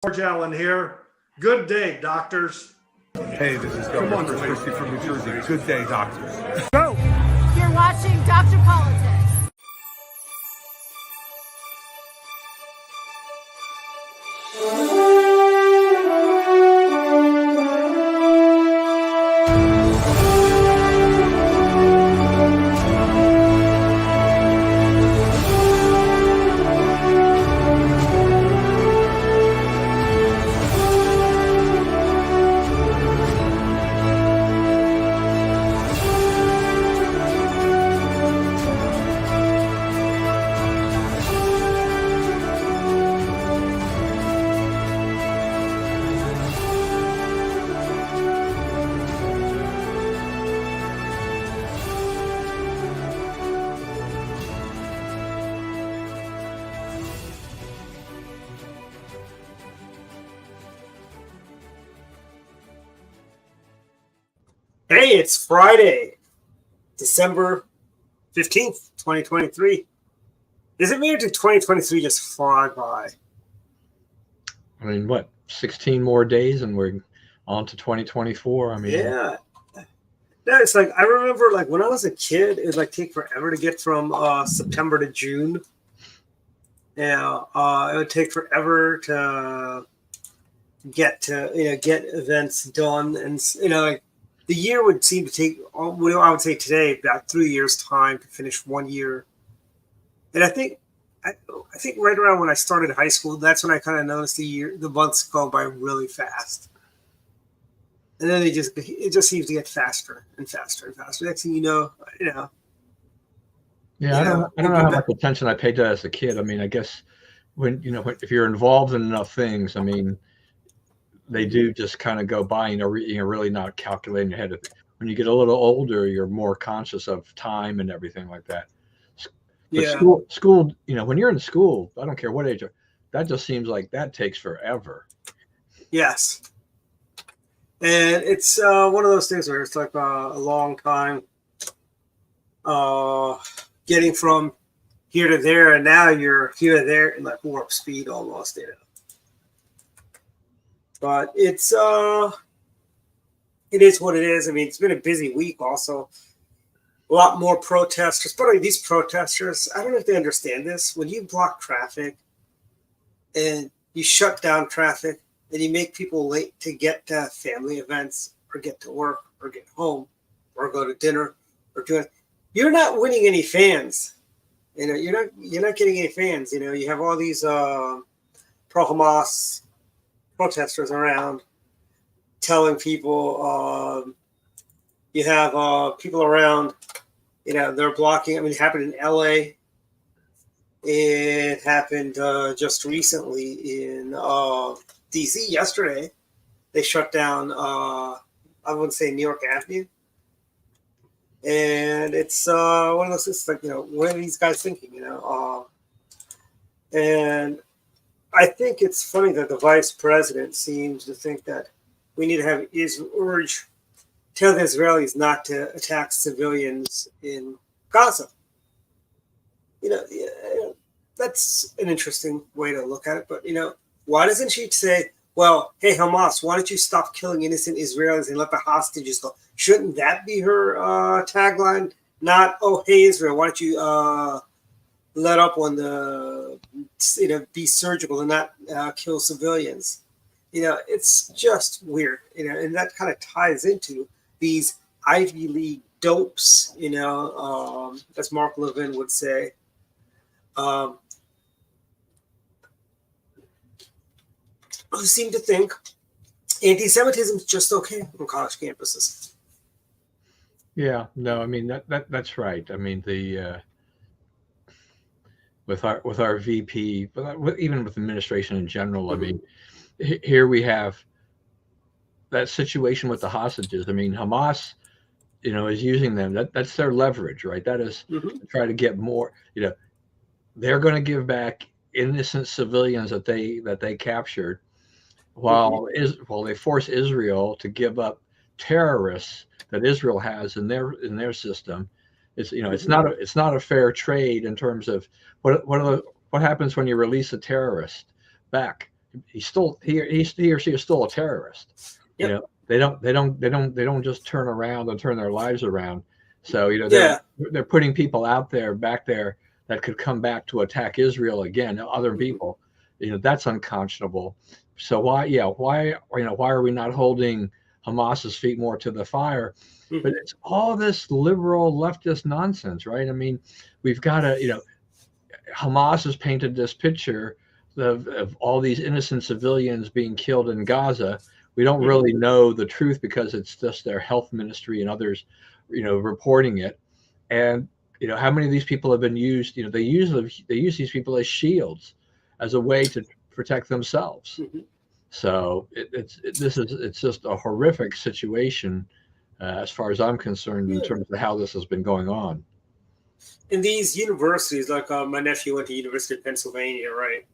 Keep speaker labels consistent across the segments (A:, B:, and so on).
A: George Allen here. Good day, doctors.
B: Hey, this is Governor Chris Christie from New Jersey. Good day, doctors.
C: Go!
D: You're watching Dr. Politics.
C: Hey, it's Friday, December 15th, 2023. Is it me or did 2023 just fly by?
E: I mean, what, 16 more days and we're on to 2024? I mean,
C: yeah. No, it's like, I remember like when I was a kid, it would like take forever to get from September to June. Yeah, it would take forever to get events done. And, like, the year would seem to take, I would say today, about 3 years' time to finish 1 year. And I think right around when I started high school, that's when I kind of noticed the months go by really fast. And then it just seems to get faster and faster and faster. Next thing you know.
E: Yeah, I don't know how much attention I paid to that as a kid. I mean, I guess if you're involved in enough things, I mean, they do just kind of go by, you're really not calculating ahead of it. When you get a little older, you're more conscious of time and everything like that. But
C: yeah.
E: School, when you're in school, I don't care what age, that just seems like that takes forever.
C: Yes. And it's one of those things where it's like a long time getting from here to there, and now you're here to there in like warp speed almost, But it is what it is. I mean, it's been a busy week also. A lot more protesters. But these protesters, I don't know if they understand this. When you block traffic and you shut down traffic and you make people late to get to family events or get to work or get home or go to dinner or do it, you're not winning any fans. You're not getting any fans. You have all these pro-Hamas protesters around telling people you have people around, they're blocking. I mean, it happened in LA. It happened just recently in DC yesterday. They shut down, I wouldn't say New York Avenue. And it's one of those things like, what are these guys thinking, and I think it's funny that the vice president seems to think that we need to have tell the Israelis not to attack civilians in Gaza. That's an interesting way to look at it. But, why doesn't she say, well, hey, Hamas, why don't you stop killing innocent Israelis and let the hostages go? Shouldn't that be her tagline? Not, oh, hey, Israel, why don't you let up on be surgical and not kill civilians? It's just weird, and that kind of ties into these Ivy League dopes, as Mark Levin would say. Who seem to think anti-Semitism is just okay on college campuses.
E: Yeah, no, I mean that's right. I mean with our VP, but even with administration in general, mm-hmm. I mean, here we have that situation with the hostages. I mean, Hamas, is using them. That's their leverage, right? That is to try to get more. They're going to give back innocent civilians that they captured, while they force Israel to give up terrorists that Israel has in their system. It's it's not a fair trade in terms of what happens when you release a terrorist back. he's still he or she is still a terrorist.
C: Yep.
E: You know, they don't just turn around and turn their lives around. So you know they're putting people out there back there that could come back to attack Israel again, other people. You know, that's unconscionable. So why are we not holding Hamas's feet more to the fire? But it's all this liberal leftist nonsense, right? I mean, we've got to, you know, Hamas has painted this picture of all these innocent civilians being killed in Gaza. We don't really know the truth because it's just their health ministry and others, you know, reporting it. And you know, how many of these people have been used? You know, they use these people as shields, as a way to protect themselves. So it's just a horrific situation as far as I'm concerned in terms of how this has been going on.
C: In these universities, like my nephew went to University of Pennsylvania, right?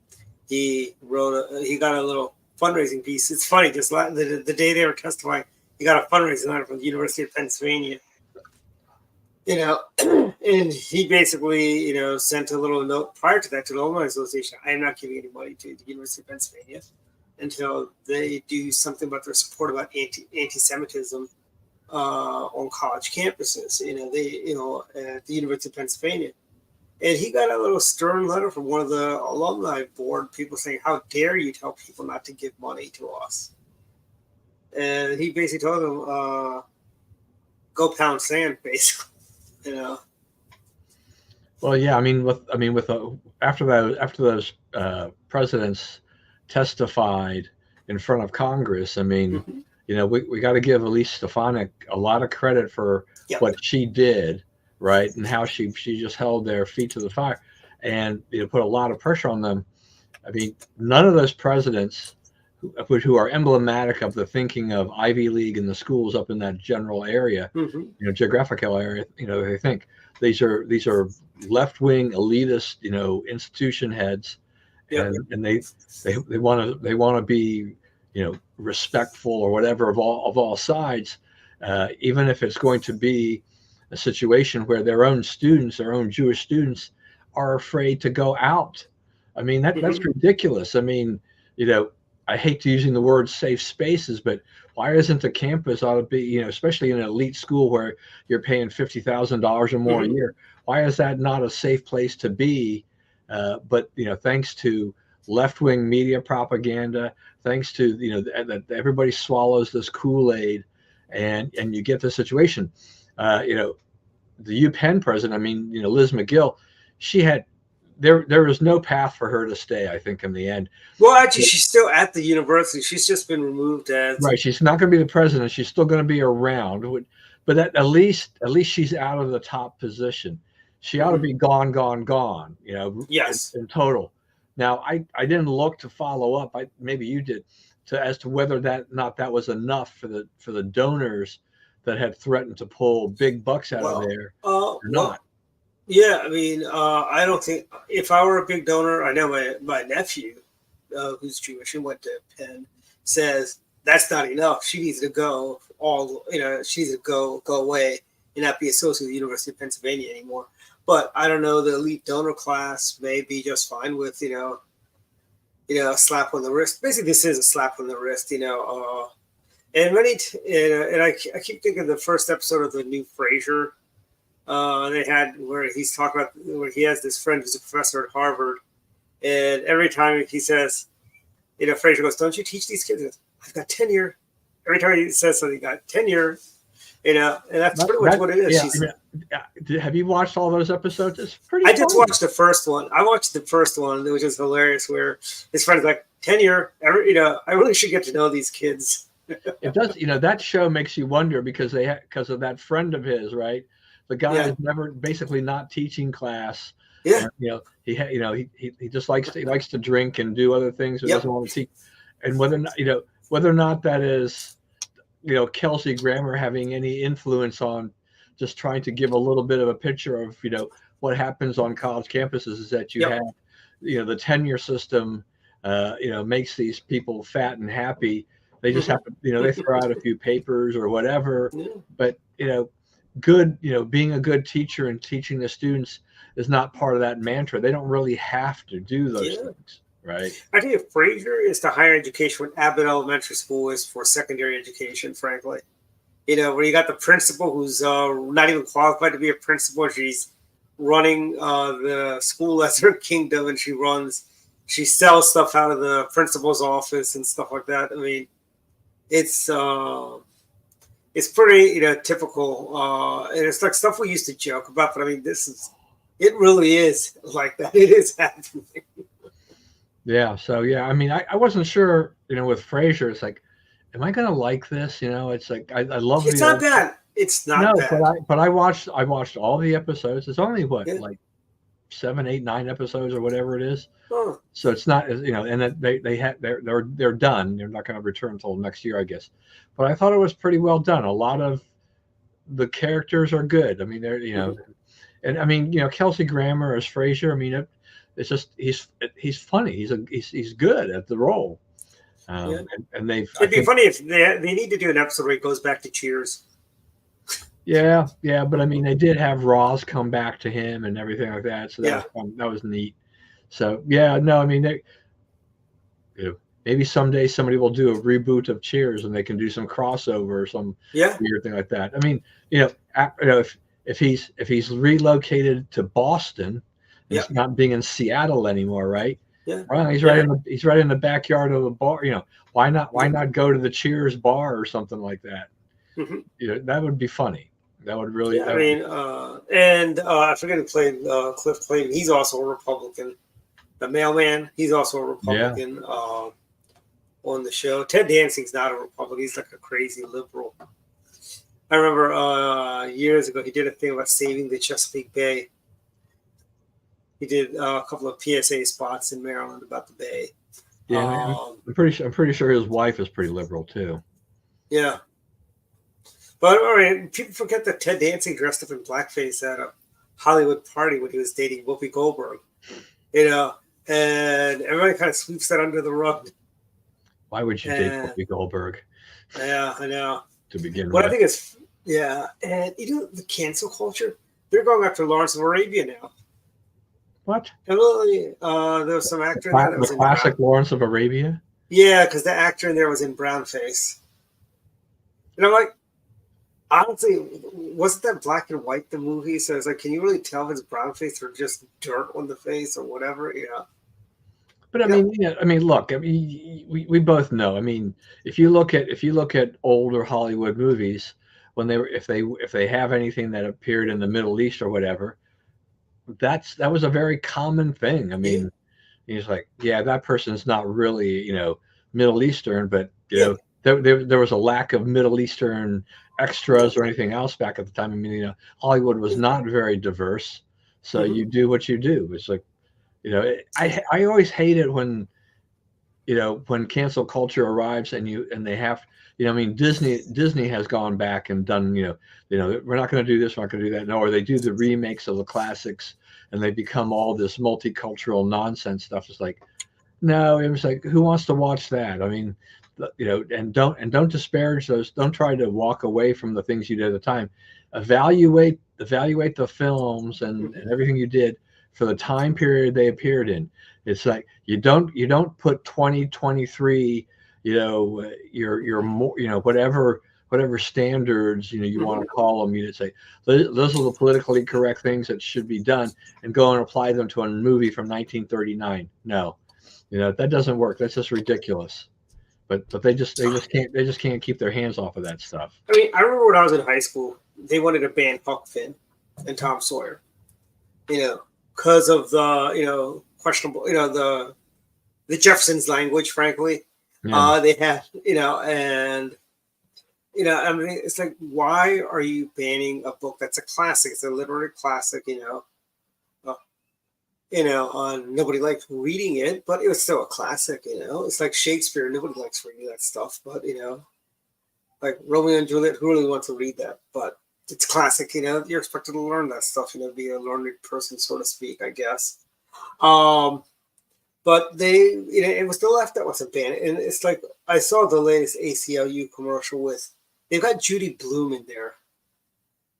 C: He got a little fundraising piece. It's funny, just the day they were testifying, he got a fundraising letter from the University of Pennsylvania. You know, and he basically, you know, sent a little note prior to that to the Alumni Association. I am not giving any money to the University of Pennsylvania until they do something about their support about anti-Semitism on college campuses. You know, at the University of Pennsylvania. And he got a little stern letter from one of the alumni board people saying, "How dare you tell people not to give money to us?" And he basically told them, "Go pound sand," basically. You know.
E: Well, yeah, after those presidents testified in front of Congress, I mean, you know, we got to give Elise Stefanik a lot of credit for what she did, right, and how she just held their feet to the fire, and you know, put a lot of pressure on them. I mean, none of those presidents who are emblematic of the thinking of Ivy League and the schools up in that general area, you know, geographical area, you know, they think these are left-wing elitist, you know, institution heads, and they want to be, you know, respectful or whatever of all sides, even if it's going to be a situation where their own Jewish students are afraid to go out. I mean, that's ridiculous. I mean, you know, I hate using the word safe spaces, but why isn't the campus ought to be, you know, especially in an elite school where you're paying $50,000 or more a year, why is that not a safe place to be? But, you know, thanks to left-wing media propaganda, thanks to, you know, that everybody swallows this Kool-Aid and you get the situation. You know, the UPenn president, I mean, you know, Liz McGill, she had, there was no path for her to stay, I think, in the end.
C: Well, actually, she's still at the university. She's just been removed as
E: right. She's not going to be the president. She's still going to be around, but at least she's out of the top position. She ought to be gone. You know,
C: yes,
E: in total. Now, I didn't look to follow up. Maybe you did, as to whether that was enough for the donors that had threatened to pull big bucks out of there or not.
C: Yeah, I mean, I don't think if I were a big donor, I know my nephew, who's Jewish and went to Penn, says that's not enough. She needs to go she needs to go away and not be associated with the University of Pennsylvania anymore. But I don't know, the elite donor class may be just fine with, you know, a slap on the wrist. Basically, this is a slap on the wrist, you know. And I keep thinking of the first episode of the new Frasier. They had where he's talking about where he has this friend who's a professor at Harvard, and every time he says, you know, Frasier goes, "Don't you teach these kids?" He goes, "I've got tenure." Every time he says something, got tenure, you know, and that's pretty much what it is.
E: Yeah, have you watched all those episodes? It's pretty.
C: I just watched the first one. I watched the first one, which is hilarious. Where his friend's like, "Tenure." You know, I really should get to know these kids.
E: It does. You know, that show makes you wonder because of that friend of his, right? The guy is never basically not teaching class.
C: Yeah.
E: You know, he just likes to drink and do other things. He doesn't want to teach. And whether or not that is, you know, Kelsey Grammer having any influence on just trying to give a little bit of a picture of, you know, what happens on college campuses is that you have, you know, the tenure system, you know, makes these people fat and happy. They just have to, you know, they throw out a few papers or whatever, but, you know, being a good teacher and teaching the students is not part of that mantra. They don't really have to do those things, right?
C: I think Frasier is the higher education what Abbott Elementary School is for secondary education, frankly. Where you got the principal who's not even qualified to be a principal. She's running the school as her kingdom, and she sells stuff out of the principal's office and stuff like that. I mean, it's pretty, typical. And it's like stuff we used to joke about, but I mean, it really is like that. It is happening.
E: Yeah. So yeah, I mean, I wasn't sure, with Frasier, it's like, am I gonna like this? It's like I love
C: It's not bad. It's not bad.
E: But I watched all the episodes. It's only like 7, 8, 9 episodes or whatever it is.
C: Oh. So
E: it's not, and then they're done. They're not going to return until next year, I guess. But I thought it was pretty well done. A lot of the characters are good. I mean, they're and I mean, Kelsey Grammer as Frasier. I mean, it's just he's funny. He's good at the role. And it'd
C: be funny if they need to do an episode where he goes back to Cheers.
E: Yeah, but I mean, they did have Roz come back to him and everything like that, so that was fun. That was neat. So yeah, no, I mean, maybe someday somebody will do a reboot of Cheers and they can do some crossover or some weird thing like that. I mean, if he's relocated to Boston, it's not being in Seattle anymore, right?
C: Yeah,
E: well, he's right in the backyard of the bar. Why not go to the Cheers bar or something like that?
C: Mm-hmm.
E: That would be funny. That would really.
C: Yeah, I forget who played Cliff Clayton. He's also a Republican. The mailman, he's also a Republican on the show. Ted Danson's not a Republican. He's like a crazy liberal. I remember years ago he did a thing about saving the Chesapeake Bay. He did a couple of PSA spots in Maryland about the Bay.
E: Yeah, I'm pretty sure his wife is pretty liberal too.
C: Yeah. But people forget that Ted Danson dressed up in blackface at a Hollywood party when he was dating Whoopi Goldberg. And everybody kind of sweeps that under the rug.
E: Why would you date Whoopi Goldberg?
C: Yeah, I know.
E: To begin
C: with.
E: I
C: think it's, and the cancel culture, they're going after Lawrence of Arabia now.
E: What?
C: And there was some actor in there that was in
E: classic Lawrence of Arabia?
C: Yeah, because the actor in there was in brownface. And I'm like, honestly, wasn't that black and white, the movie? So it's like, can you really tell if it's brownface or just dirt on the face or whatever?
E: But I mean, look, I mean, we both know. I mean, if you look at older Hollywood movies, when if they have anything that appeared in the Middle East or whatever, that was a very common thing. I mean, he's like, that person's not really, Middle Eastern, but there was a lack of Middle Eastern extras or anything else back at the time. I mean, Hollywood was not very diverse, so you do what you do. It's like, I always hate it when cancel culture arrives and they have, I mean, Disney has gone back and done, we're not going to do this, we're not going to do that. No, or they do the remakes of the classics and they become all this multicultural nonsense stuff. It's like, no, it was like, who wants to watch that? I mean, and don't disparage those. Don't try to walk away from the things you did at the time. Evaluate the films and everything you did for the time period they appeared in. It's like you don't put 2023, your more, whatever standards you want to call them. You say those are the politically correct things that should be done, and go and apply them to a movie from 1939. No, that doesn't work. That's just ridiculous. But they just can't keep their hands off of that stuff.
C: I mean, I remember when I was in high school, they wanted to ban Huck Finn and Tom Sawyer, because of the questionable, the Jefferson's language. Frankly, they had and I mean, it's like, why are you banning a book that's a classic? It's a literary classic. Nobody liked reading it, but it was still a classic. It's like Shakespeare. Nobody likes reading that stuff, but like Romeo and Juliet, who really wants to read that? But it's classic. You're expected to learn that stuff. Be a learned person, so to speak, I guess. But they, it was the left that wasn't banned, and it's like I saw the latest ACLU commercial with they've got Judy Blume in there,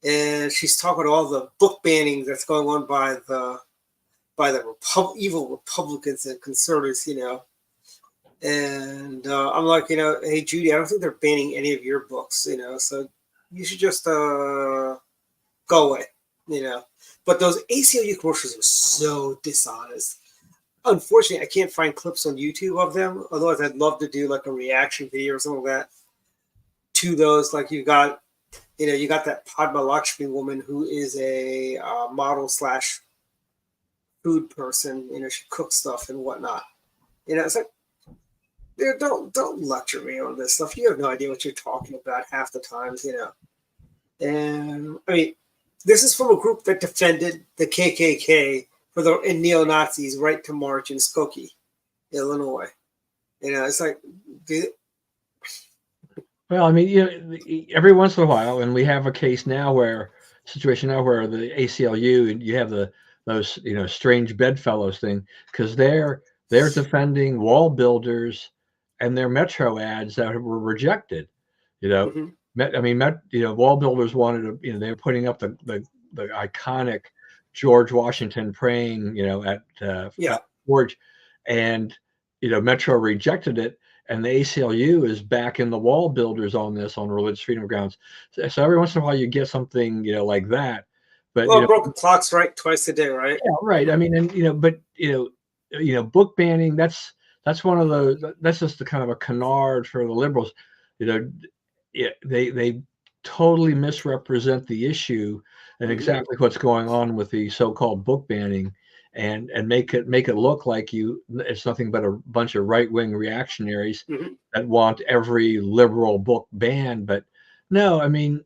C: and she's talking about all the book banning that's going on by the by the evil Republicans and conservatives, And I'm like, hey, Judy, I don't think they're banning any of your books, so you should just go away, But those ACLU commercials are so dishonest. Unfortunately, I can't find clips on YouTube of them. Otherwise, I'd love to do like a reaction video or something like that to those. Like you got that Padma Lakshmi woman who is a model / food person. She cooks stuff and whatnot. It's like, dude, don't lecture me on this stuff. You have no idea what you're talking about half the times, And I mean, this is from a group that defended the KKK and neo-Nazis right to march in Skokie, Illinois. It's like, dude.
E: Well, I mean, every once in a while, and we have a situation now where the ACLU, you have those strange bedfellows thing, because they're defending wall builders and their metro ads that were rejected. Wall builders wanted to, they were putting up the iconic George Washington praying, at George, and Metro rejected it, and the ACLU is backing the wall builders on religious freedom grounds. So every once in a while you get something like that. But
C: broken clocks right twice a day, right?
E: Yeah, right. I mean, and book banning, that's one of those. That's just the kind of a canard for the liberals. They totally misrepresent the issue and exactly what's going on with the so-called book banning, and make it look like it's nothing but a bunch of right-wing reactionaries that want every liberal book banned. But no, I mean,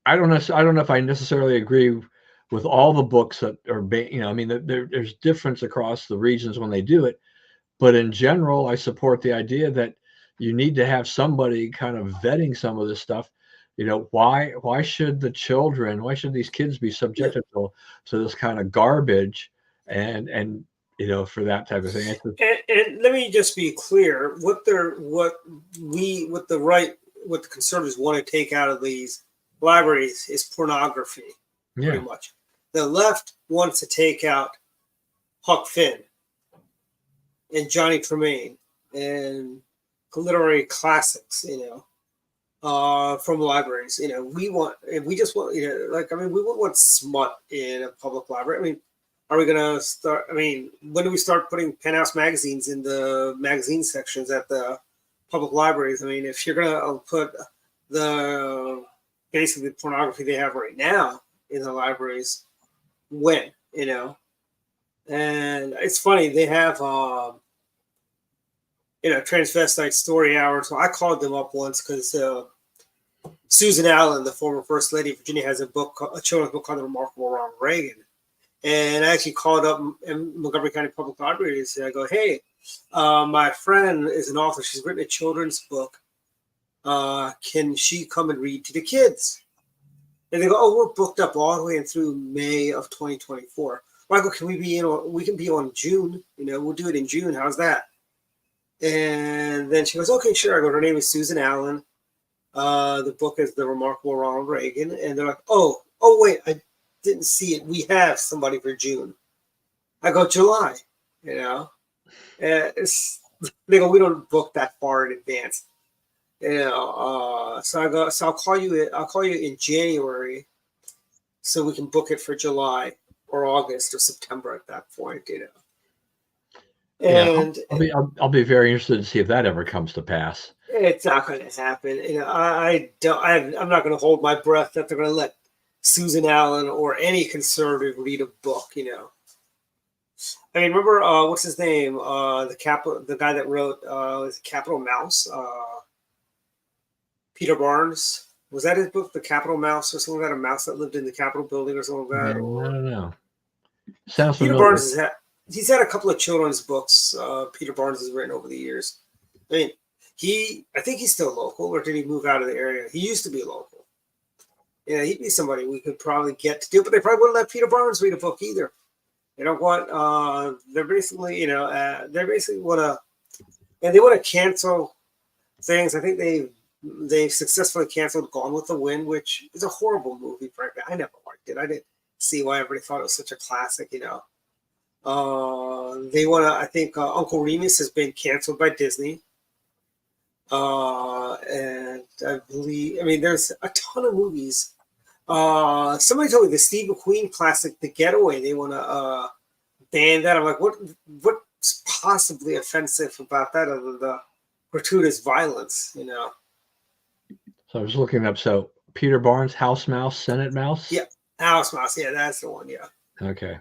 E: I don't know if I necessarily agree with all the books that are banned. I mean, there's difference across the regions when they do it, but in general, I support the idea that you need to have somebody kind of vetting some of this stuff. Why should these kids be subjected to this kind of garbage and for that type of thing?
C: And let me just be clear: what the conservatives want to take out of these libraries is pornography, pretty much. The left wants to take out Huck Finn and Johnny Tremaine and literary classics, from libraries. We just want, we wouldn't want smut in a public library. I mean, are we going to start? I mean, when do we start putting penthouse magazines in the magazine sections at the public libraries? I mean, if you're going to put basically the pornography they have right now in the libraries, when, and it's funny, they have, transvestite story hours. So I called them up once because Susan Allen, the former First Lady of Virginia, has a children's book called The Remarkable Ronald Reagan. And I actually called up in Montgomery County Public Libraries and I go, hey, my friend is an author. She's written a children's book. Can she come and read to the kids? And they go, oh, we're booked up all the way in through May of 2024. Michael, can we be in? We can be on June. We'll do it in June. How's that? And then she goes, okay, sure. I go, her name is Susan Allen. The book is The Remarkable Ronald Reagan. And they're like, oh, wait, I didn't see it. We have somebody for June. I go, July, they go, we don't book that far in advance. So I go, so I'll call you in January so we can book it for July or August or September at that point, And
E: I'll be very interested to see if that ever comes to pass.
C: It's not going to happen. I'm not going to hold my breath that they're going to let Susan Allen or any conservative read a book. I mean, remember what's his name? The guy that wrote Capital Mouse. Peter Barnes. Was that his book, The Capital Mouse, or something like that? A mouse that lived in the Capitol building or something like that?
E: I don't know. Sounds
C: Peter
E: familiar.
C: Barnes he's had a couple of children's books. Peter Barnes has written over the years. I mean, I think he's still local, or did he move out of the area? He used to be local. Yeah, he'd be somebody we could probably get to do it, but they probably wouldn't let Peter Barnes read a book either. They don't want. They're basically, they basically want to, and they want to cancel things. I think they've successfully canceled Gone with the Wind, which is a horrible movie, frankly. I never liked it. I didn't see why everybody thought it was such a classic, They want to. I think Uncle Remus has been canceled by Disney. And I believe. I mean, there's a ton of movies. Somebody told me the Steve McQueen classic, The Getaway. They want to ban that. I'm like, what's possibly offensive about that other than the gratuitous violence? You know.
E: So I was looking up. So Peter Barnes, House Mouse, Senate Mouse.
C: Yeah, House Mouse. Yeah, that's the one. Yeah.
E: Okay.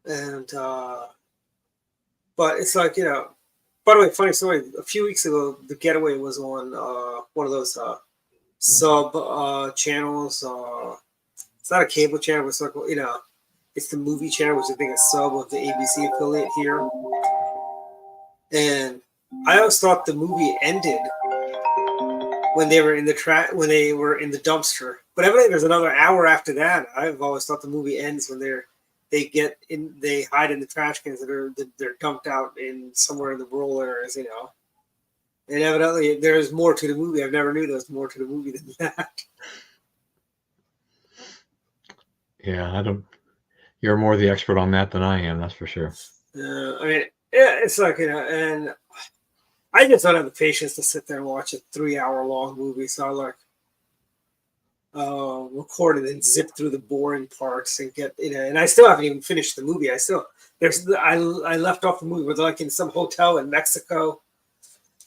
C: And but it's like, you know. By the way, funny story. A few weeks ago, The Getaway was on one of those sub channels. It's not a cable channel. It's like, you know, it's the movie channel, which I think is sub of the ABC affiliate here. And I always thought the movie ended when they were in the when they were in the dumpster. But evidently, there's another hour after that. I've always thought the movie ends when they hide in the trash cans they're dumped out in somewhere in the rural areas, you know. And evidently, there's more to the movie. I never knew there was more to the movie than that.
E: Yeah, I don't. You're more the expert on that than I am. That's for sure.
C: I mean, yeah, it's like, you know, and I just don't have the patience to sit there and watch a 3-hour-long movie. So I like record it and zip through the boring parts and get, you know. And I still haven't even finished the movie. I left off the movie with like in some hotel in Mexico,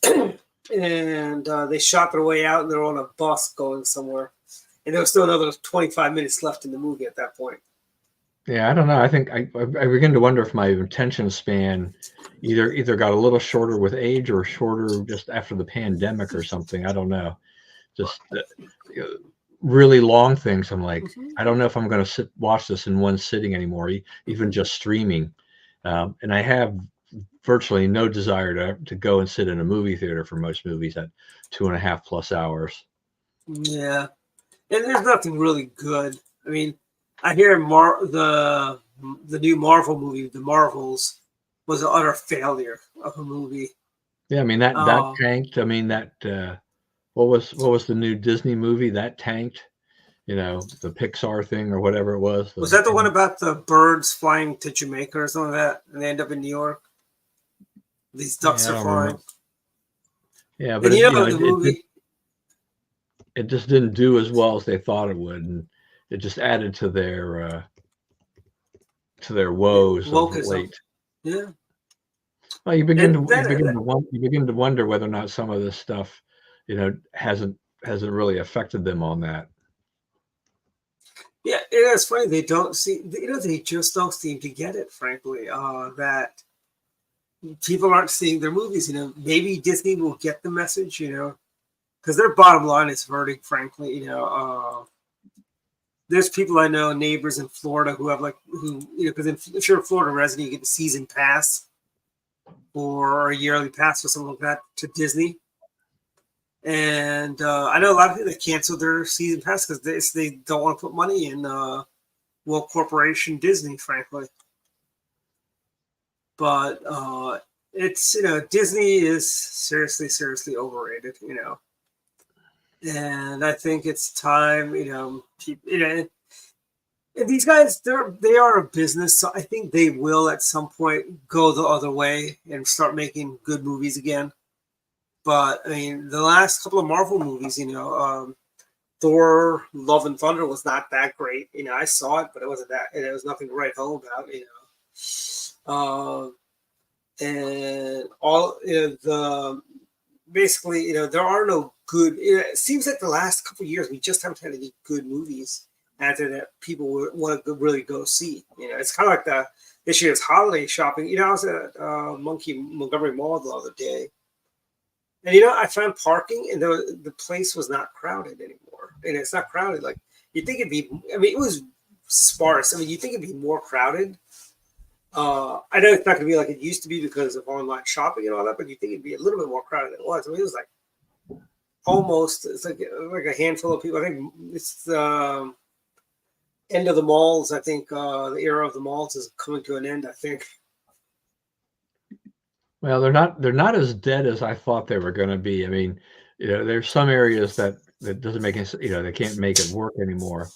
C: and they shot their way out and they're on a bus going somewhere, and there was still another 25 minutes left in the movie at that point.
E: Yeah, I don't know. I think I begin to wonder if my attention span either got a little shorter with age or shorter just after the pandemic or something. I don't know. Just really long things. I'm like, I don't know if I'm going to watch this in one sitting anymore, even just streaming. And I have virtually no desire to go and sit in a movie theater for most movies at 2.5+ hours.
C: Yeah, and there's nothing really good. I mean, I hear the new Marvel movie, The Marvels, was an utter failure of a movie.
E: Yeah, I mean that tanked. I mean that what was the new Disney movie that tanked? You know, the Pixar thing or whatever it was.
C: Was that the one about the birds flying to Jamaica or something like that, and they end up in New York? These ducks are flying.
E: Remember. Yeah, but the movie. It just didn't do as well as they thought it would, and it just added to their woes of late.
C: Yeah.
E: Well, you begin to wonder whether or not some of this stuff, you know, hasn't really affected them on that.
C: Yeah, it's funny. They just don't seem to get it, frankly, that people aren't seeing their movies. You know, maybe Disney will get the message, you know, because their bottom line is verdict, frankly. You know, there's people I know, neighbors in Florida who have because if you're a Florida resident, you get a season pass or a yearly pass or something like that to Disney. And I know a lot of people that canceled their season pass because they don't want to put money in corporation Disney, frankly. But it's, you know, Disney is seriously overrated, you know. And I think it's time, you know, and these guys, they are a business, so I think they will at some point go the other way and start making good movies again. But I mean, the last couple of Marvel movies, you know, Thor: Love and Thunder was not that great. You know, I saw it, but it wasn't that. There was nothing to write home about. You know, and all, you know, basically, you know, there are no good. It seems like the last couple of years we just haven't had any good movies after that people would want to really go see. You know, it's kind of like this year's holiday shopping. You know, I was at Montgomery Mall the other day. And, you know, I found parking, and the place was not crowded anymore. And it's not crowded. Like, you'd think it'd be, I mean, it was sparse. I mean, you'd think it'd be more crowded. I know it's not going to be like it used to be because of online shopping and all that, but you'd think it'd be a little bit more crowded than it was. I mean, it was like it's like a handful of people. I think it's the end of the malls. I think the era of the malls is coming to an end, I think.
E: Well, they're not as dead as I thought they were going to be. I mean, you know, there's some areas that doesn't make it, you know, they can't make it work anymore.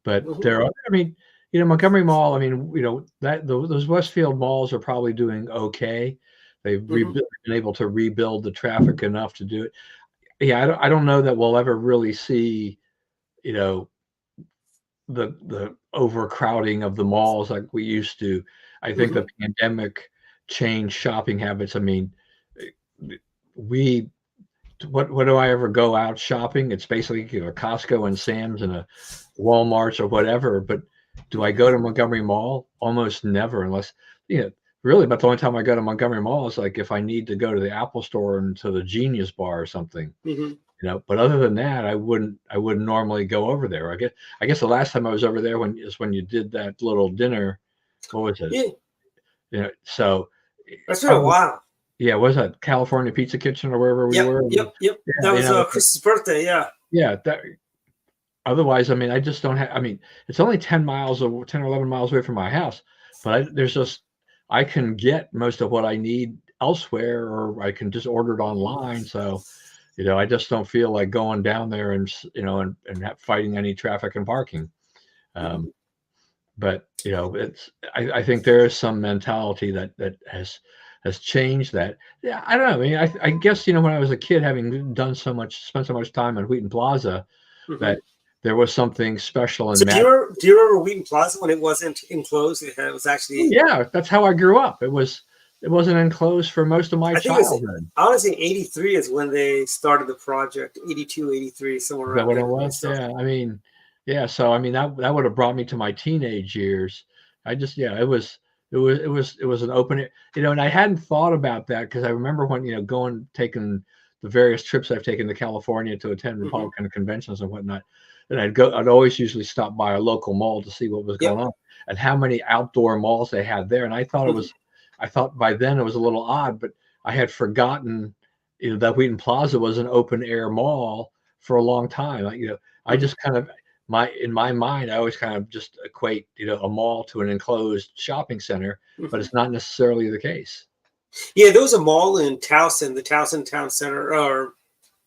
E: But there are, I mean, Montgomery Mall. I mean, those Westfield malls are probably doing okay. They've
C: Mhm.
E: been able to rebuild the traffic enough to do it. Yeah, I don't know that we'll ever really see, you know, the overcrowding of the malls like we used to. I think the
C: Mhm.
E: pandemic changed shopping habits. I mean, we what do I ever go out shopping? It's basically Costco and Sam's and a Walmart's or whatever. But do I go to Montgomery Mall? Almost never, unless you know. Really, but the only time I go to Montgomery Mall is like if I need to go to the Apple Store and to the Genius Bar or something.
C: Mhm.
E: But other than that, I wouldn't normally go over there. I guess the last time I was over there when you did that little dinner. What was it?
C: Yeah,
E: So
C: that's been a
E: other,
C: while.
E: yeah, was that California Pizza Kitchen or wherever we
C: Yep,
E: were?
C: yep, yep.
E: Yeah,
C: That was Chris's birthday. Yeah.
E: yeah, that otherwise, I mean, I just don't have, I mean, it's only 10 miles or 10 or 11 miles away from my house, but there's just, I can get most of what I need elsewhere, or I can just order it online. So, I just don't feel like going down there and, and fighting any traffic and parking. Um, but, I think there is some mentality that has changed that. Yeah, I don't know. I mean, I guess, when I was a kid, having spent so much time at Wheaton Plaza,
C: Mhm.
E: that there was something special
C: So
E: and
C: do you remember Wheaton Plaza when it wasn't enclosed? It was actually,
E: yeah, that's how I grew up. It wasn't enclosed for most of my
C: I think it was
E: childhood.
C: honestly 83 is when they started the project. 82, 83, somewhere
E: Is that
C: around
E: what it
C: there when they
E: was?
C: started.
E: Yeah. I mean, yeah. So I mean that would have brought me to my teenage years. I just yeah, it was an open and I hadn't thought about that because I remember when taking the various trips I've taken to California to attend
C: Hmm.
E: Republican conventions and whatnot. And I'd always usually stop by a local mall to see what was going
C: Yep.
E: on and how many outdoor malls they had there. And I thought by then it was a little odd, but I had forgotten, that Wheaton Plaza was an open air mall for a long time. Like, I
C: Hmm.
E: just kind of in my mind, I always kind of just equate, a mall to an enclosed shopping center, but
C: Hmm.
E: it's not necessarily the case.
C: Yeah, there was a mall in Towson, the Towson Town Center, or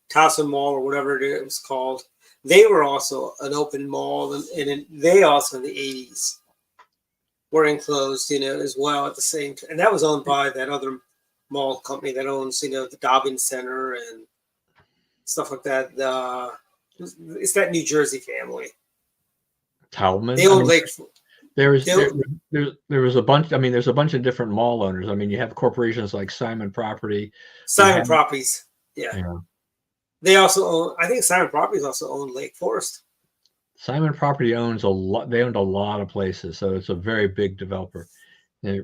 C: Towson Mall, or whatever it was called. They were also an open mall, and they also in the 80s were enclosed, as well at the same time. And that was owned by that other mall company that owns, the Dobbins Center and stuff like that. It's that New Jersey family. They
E: Taubman, I
C: own
E: mean,
C: Lake.
E: there was
C: They
E: there,
C: own
E: there was a bunch. I mean, there's a bunch of different mall owners. I mean, you have corporations like Simon Property. You
C: Simon
E: have,
C: Properties. Yeah.
E: you know,
C: They also own, I think Simon Properties also own Lake Forest.
E: Simon Property owns a lot. They owned a lot of places, so it's a very big developer. Yeah,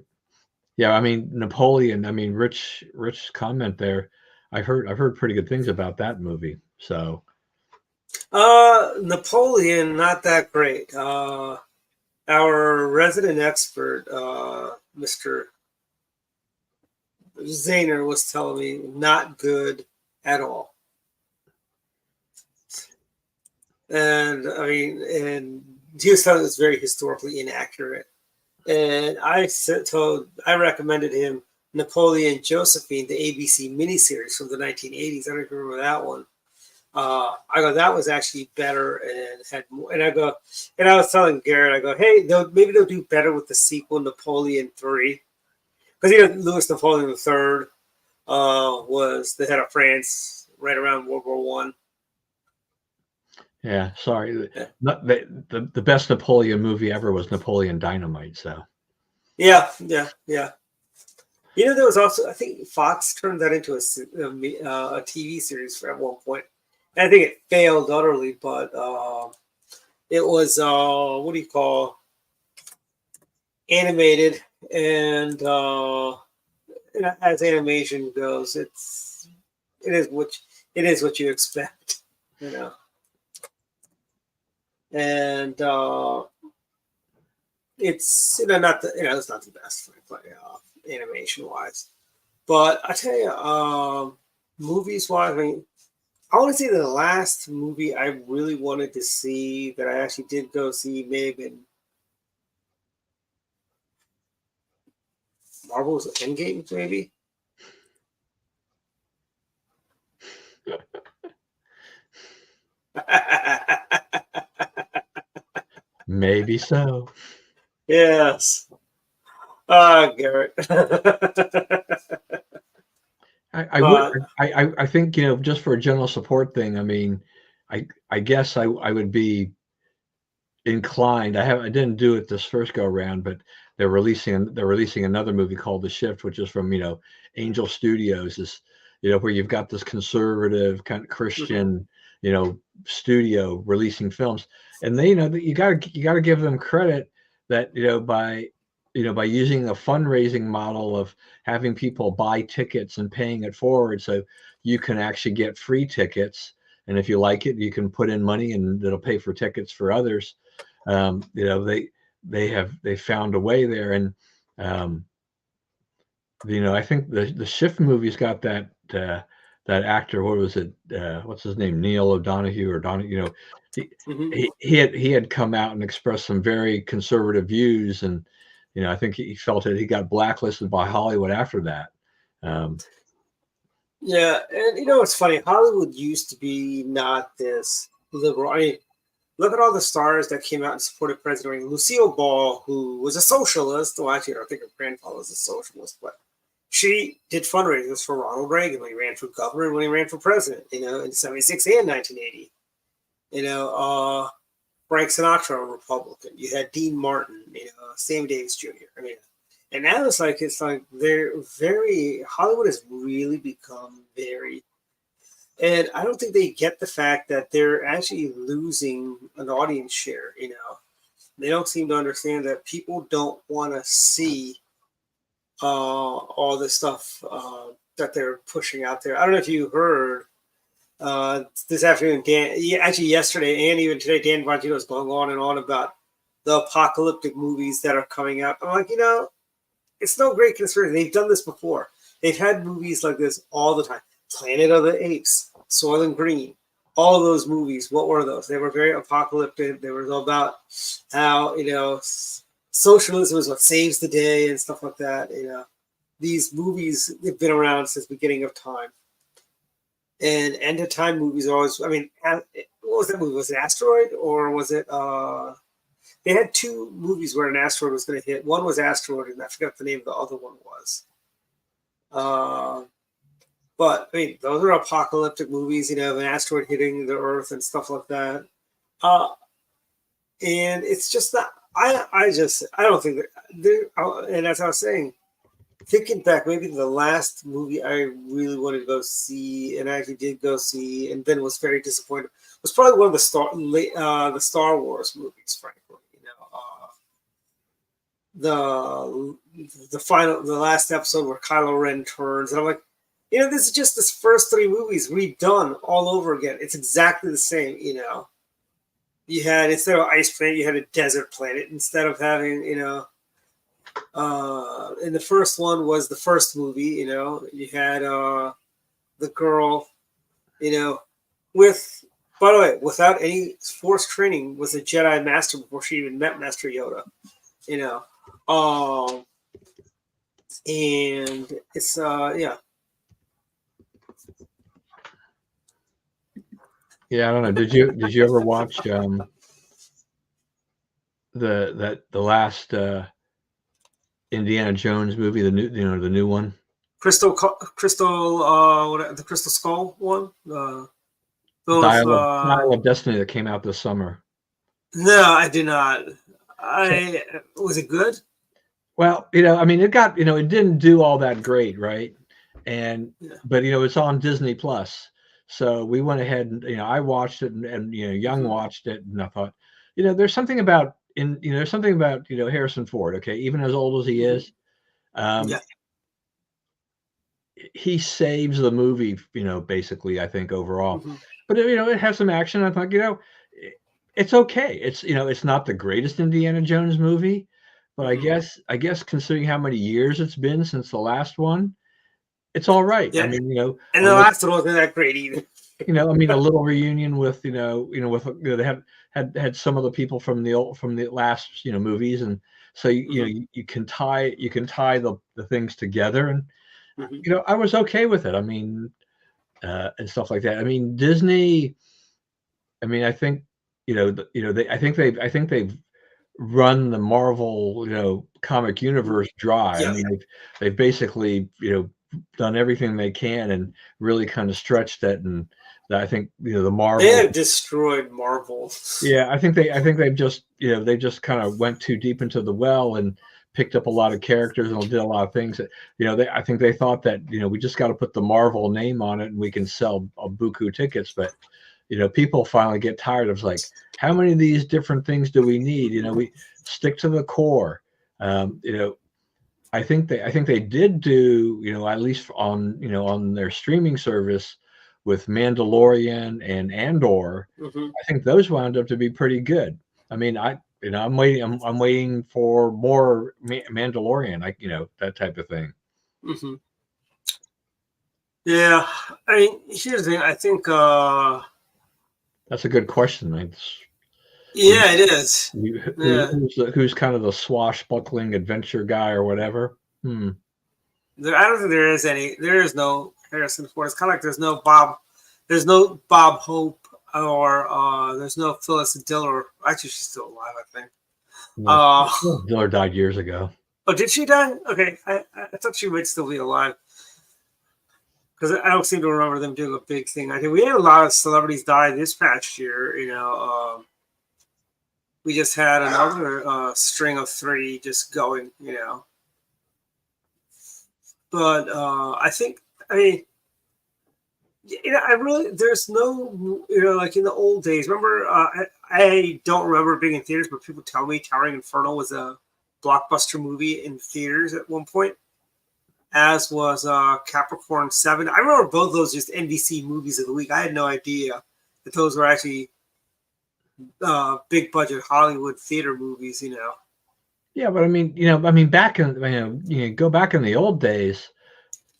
E: yeah, I mean Napoleon. I mean, Rich comment there. I've heard pretty good things about that movie. So
C: Napoleon, not that great. Our resident expert, Mr. Zahner, was telling me not good at all. And I mean, and he was telling us very historically inaccurate. And I recommended him Napoleon Josephine, the ABC miniseries from the 1980s. I don't remember that one. I go, that was actually better and had more. And I was telling Garrett, I go, hey, maybe they'll do better with the sequel, Napoleon 3. Because Louis Napoleon III was the head of France right around World War One.
E: yeah, sorry,
C: Yeah.
E: not the best Napoleon movie ever was Napoleon Dynamite. So
C: Yeah, yeah, yeah. There was also, I think Fox turned that into a TV series at one point. And I think it failed utterly, but it was, what do you call, animated. And as animation goes, it is what you expect, you know. And it's it's not the best, animation wise. But I tell you, movies wise, I mean, I want to say the last movie I really wanted to see that I actually did go see may have been Marvel's Endgame, maybe.
E: maybe so.
C: Yes. Garrett.
E: I would,
C: but
E: I think, just for a general support thing, I mean, I guess I would be inclined. I didn't do it this first go around, but they're releasing another movie called The Shift, which is from Angel Studios, is where you've got this conservative kind of
C: Mhm.
E: Christian studio releasing films, and they you got to give them credit that by using a fundraising model of having people buy tickets and paying it forward, so you can actually get free tickets, and if you like it, you can put in money and it'll pay for tickets for others. They found a way there, and um, I think the Shift movie's got that actor. What was it? What's his name? Neil O'Donoghue or Don? He
C: Mhm.
E: he had come out and expressed some very conservative views, and I think he felt that he got blacklisted by Hollywood after that. Um,
C: Yeah, and it's funny. Hollywood used to be not this liberal. I mean, look at all the stars that came out and supported President Reagan. Lucille Ball, who was a socialist. Well, actually, I think her grandfather was a socialist, but she did fundraisers for Ronald Reagan when he ran for governor and when he ran for president. In '76 and 1980. You know, Frank Sinatra, a Republican. You had Dean Martin. Sammy Davis Jr. I mean, and now it's like they're very Hollywood has really become very, and I don't think they get the fact that they're actually losing an audience share. They don't seem to understand that people don't want to see all this stuff that they're pushing out there. I don't know if you heard this afternoon, Dan. Yeah, actually, yesterday and even today, Dan Bongino is going on and on about the apocalyptic movies that are coming out. I'm like, it's no great conspiracy. They've done this before. They've had movies like this all the time. Planet of the Apes, Soylent Green, all those movies. What were those? They were very apocalyptic. They were all about how socialism is what saves the day and stuff like that. These movies have been around since the beginning of time. And end of time movies are always. I mean, what was that movie? Was it Asteroid or was it? They had two movies where an asteroid was going to hit. One was Asteroid, and I forgot what the name of the other one was. Uh, but I mean, those are apocalyptic movies. Of an asteroid hitting the Earth and stuff like that. Uh, and it's just that I don't think that there. And as I was saying, thinking back, maybe the last movie I really wanted to go see, and I actually did go see, and then was very disappointed, was probably one of the Star Wars movies, frankly. The last episode where Kylo Ren turns, and I'm like, this is just this first three movies redone all over again. It's exactly the same. You had, instead of ice planet, you had a desert planet. Instead of having, and the first one was the first movie. You had the girl, with, by the way, without any force training, was a Jedi Master before she even met Master Yoda. You know, um, and it's yeah.
E: Yeah, I don't know. Did you ever watch the last Indiana Jones movie, the new one?
C: The Crystal Skull one. Those.
E: Dial of Destiny that came out this summer.
C: No, I did not.
E: So,
C: Was it good?
E: well, I mean, it didn't do all that great, right? And
C: Yeah.
E: but it's on Disney Plus, so we went ahead and I watched it, and Young
C: Mhm.
E: watched it, and I thought, there's something about Harrison Ford. Okay, even as old as he
C: Mhm.
E: is, um,
C: Yeah.
E: he saves the movie, basically, I think, overall.
C: Hmm.
E: But it has some action. I thought, it's okay. It's not the greatest Indiana Jones movie, but I
C: Hmm.
E: guess considering how many years it's been since the last one, it's all right. I
C: Yeah.
E: mean,
C: And
E: a
C: the
E: little,
C: last one wasn't that great either.
E: I mean, a little reunion with, with, they had some of the people from the last, movies. And so,
C: Hmm.
E: you can tie the things together. And,
C: Hmm.
E: I was okay with it. I mean, and stuff like that. I mean, Disney, I mean, I think, they, I think they've run the Marvel, comic universe dry. I
C: Yeah.
E: mean, they've basically, done everything they can and really kind of stretched it. And I think, the
C: They
E: Marvel,
C: have destroyed Marvel.
E: yeah, I think they've just, they just kind of went too deep into the well and picked up a lot of characters and did a lot of things that, I think they thought that, we just got to put the Marvel name on it and we can sell a buku tickets. But, people finally get tired of, like, how many of these different things do we need? We stick to the core. I think they did do, at least on their streaming service with Mandalorian and Andor.
C: Hmm.
E: I think those wound up to be pretty good. I mean, I'm waiting. I'm waiting for more Mandalorian, that type of thing.
C: Hmm. Yeah, I mean, here's the thing. I think,
E: That's a good question.
C: yeah, it is. Yeah,
E: Who's kind of the swashbuckling adventure guy or whatever?
C: I don't think there is any. There is no Harrison Ford. It's kind of like there's no Bob Hope, or there's no Phyllis Diller. Actually, she's still alive, I think.
E: Diller died years ago.
C: Oh, did she die? Okay, I thought she might still be alive. Because I don't seem to remember them doing a big thing. I think we had a lot of celebrities die this past year. We just had another string of 3 just going. But I think, I mean, there's no, like in the old days. Remember, I don't remember being in theaters, but people tell me Towering Inferno was a blockbuster movie in theaters at one point, as was Capricorn 7. I remember both those just NBC movies of the week. I had no idea that those were actually big budget Hollywood theater movies.
E: Yeah, but I mean, back in, go back in the old days,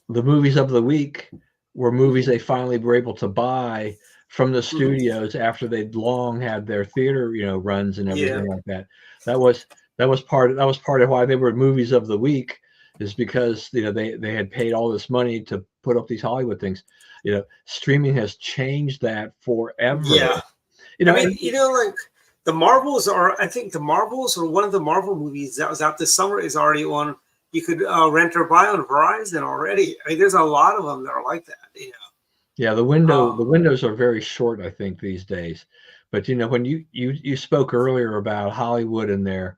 E: the movies of the week were movies they finally were able to buy from the studios after they'd long had their theater, runs and everything like that. That was part of why they were movies of the week, is because they had paid all this money to put up these Hollywood things. Streaming has changed that forever.
C: Yeah. Like the Marvels are. I think the Marvels, or one of the Marvel movies that was out this summer, is already on. You could rent or buy on Verizon already. I mean, there's a lot of them that are like that.
E: Yeah, the windows are very short, I think, these days. But when you spoke earlier about Hollywood and their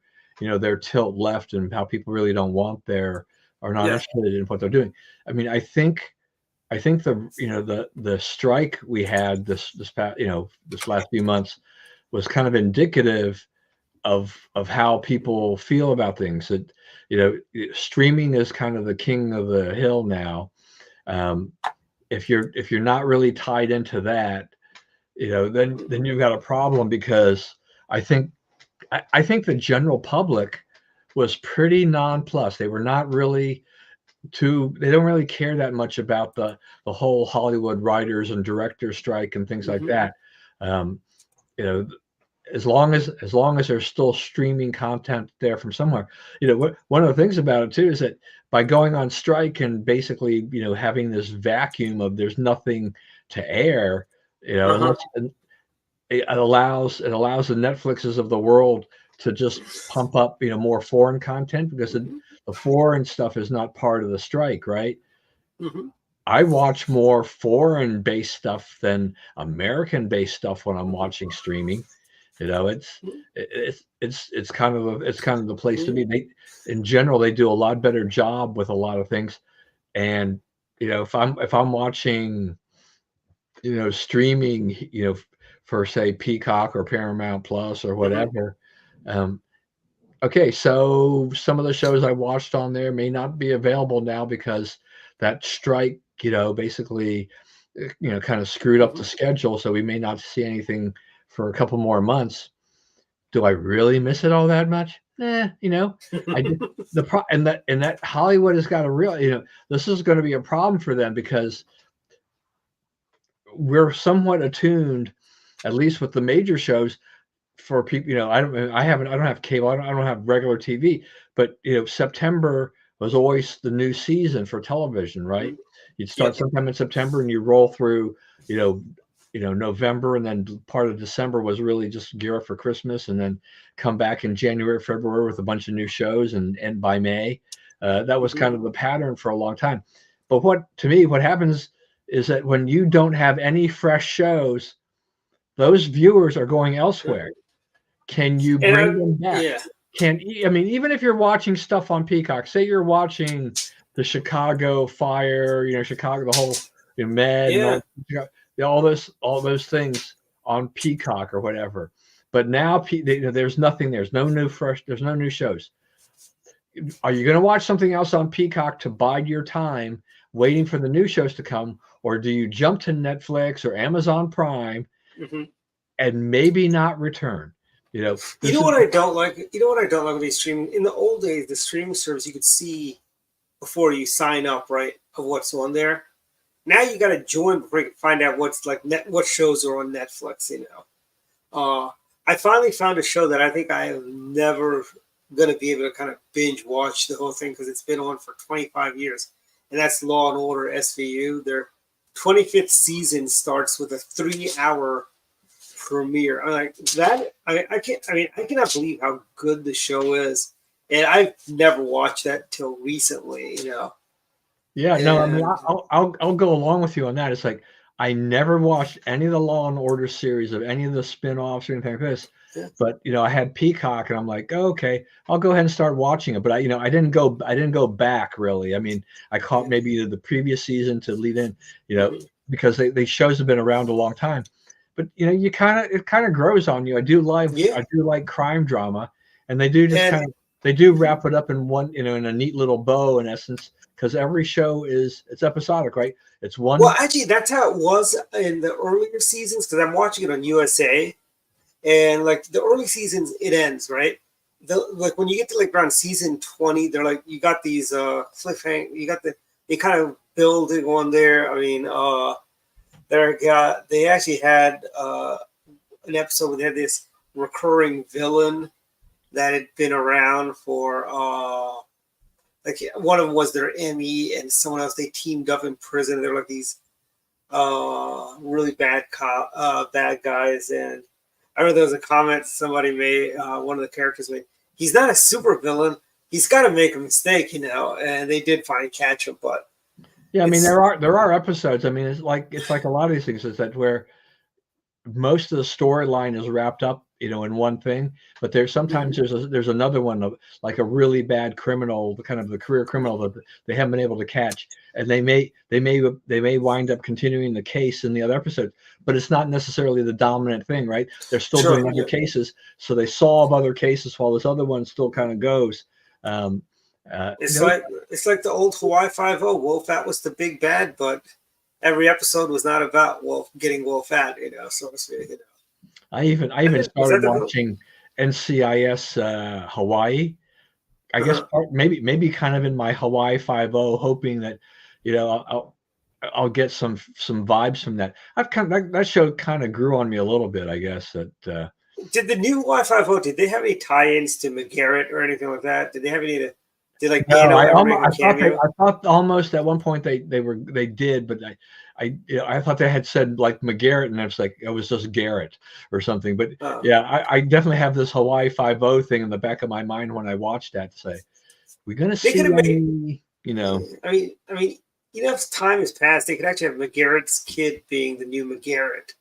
E: tilt left and how people really don't want are not interested in what they're doing. I mean, I think the strike we had this past this last few months was kind of indicative of how people feel about things. That streaming is kind of the king of the hill now. If you're not really tied into that, then you've got a problem, because I think the general public was pretty nonplussed. They were not really they don't really care that much about the whole Hollywood writers and directors strike and things like that. As long as there's still streaming content there from somewhere. One of the things about it too is that by going on strike and basically having this vacuum of there's nothing to air, it allows the Netflixes of the world to just pump up more foreign content, because the foreign stuff is not part of the strike, right? I watch more foreign based stuff than American based stuff when I'm watching streaming. It's kind of the place to be. They, in general, they do a lot better job with a lot of things. And if I'm watching streaming for, say, Peacock or Paramount Plus or whatever, okay, so some of the shows I watched on there may not be available now because that strike basically kind of screwed up the schedule, so we may not see anything for a couple more months. Do I really miss it all that much? I did and that Hollywood has got a real, this is going to be a problem for them, because we're somewhat attuned, at least with the major shows, for people. I don't have cable, I don't have regular TV, but September was always the new season for television, right? You'd start sometime in September and you roll through, November, and then part of December was really just gear up for Christmas, and then come back in January, February with a bunch of new shows, and by May. That was kind of the pattern for a long time. But what happens is that when you don't have any fresh shows, those viewers are going elsewhere. Can you bring them back?
C: Yeah.
E: Even if you're watching stuff on Peacock, say you're watching the Chicago Fire, Chicago, the whole Med,
C: Yeah.
E: and all those things on Peacock or whatever. But now there's nothing. There's no new shows. Are you going to watch something else on Peacock to bide your time waiting for the new shows to come, or do you jump to Netflix or Amazon Prime and maybe not return? You know what I don't like?
C: With these streaming. In the old days, the streaming service you could see before you sign up, right, of what's on there. Now you got to join before you can find out what shows are on Netflix. I finally found a show that I think I am never going to be able to kind of binge watch the whole thing because it's been on for 25 years, and that's Law and Order SVU. Their 25th season starts with a 3-hour premiere. I'm like that. I cannot believe how good the show is, and I've never watched that till recently.
E: Yeah, no, I'll go along with you on that. It's like I never watched any of the Law and Order series of any of the spin-offs or anything like this. Yeah. But I had Peacock, and I'm like, oh, okay, I'll go ahead and start watching it. But I didn't go back really. I caught maybe the previous season to lead in, because they shows have been around a long time. But it kind of grows on you. I do like crime drama, and they do they do wrap it up in one, in a neat little bow in essence, because every show it's episodic, right? It's one.
C: Well, actually, that's how it was in the earlier seasons, because I'm watching it on USA, and like the early seasons, it ends, right? Like when you get to like around season 20, they're like, you got these cliffhanger, they kind of building on there. They actually had an episode where they had this recurring villain that had been around for like one of them was their Emmy, and someone else they teamed up in prison. They're like these really bad guys. And I remember there was a comment somebody made, one of the characters made, he's not a super villain. He's got to make a mistake, and they did finally catch him. But
E: yeah, there are episodes. It's like a lot of these things is that where most of the storyline is wrapped up, in one thing, but there's sometimes there's another one of like a really bad criminal, kind of the career criminal that they haven't been able to catch, and they may wind up continuing the case in the other episode, but it's not necessarily the dominant thing, right? They're still doing other cases, so they solve other cases while this other one still kind of goes.
C: It's like the old Hawaii 5-0. Wolf-At was the big bad, but every episode was not about getting Wolf-At, so to speak.
E: I even started watching NCIS Hawaii. I guess maybe kind of in my Hawaii 5-0, hoping that I'll get some vibes from that. That show kind of grew on me a little bit, I guess. That
C: did the new Hawaii 5-0? Did they have any tie-ins to McGarrett or anything like that? Did they have any? I thought almost at one point they did, but I thought they had said like McGarrett, and it's like it was just Garrett or something. But I definitely have this Hawaii 5-0 thing in the back of my mind when I watched that to say, we're gonna see any, if time has passed, they could actually have McGarrett's kid being the new McGarrett,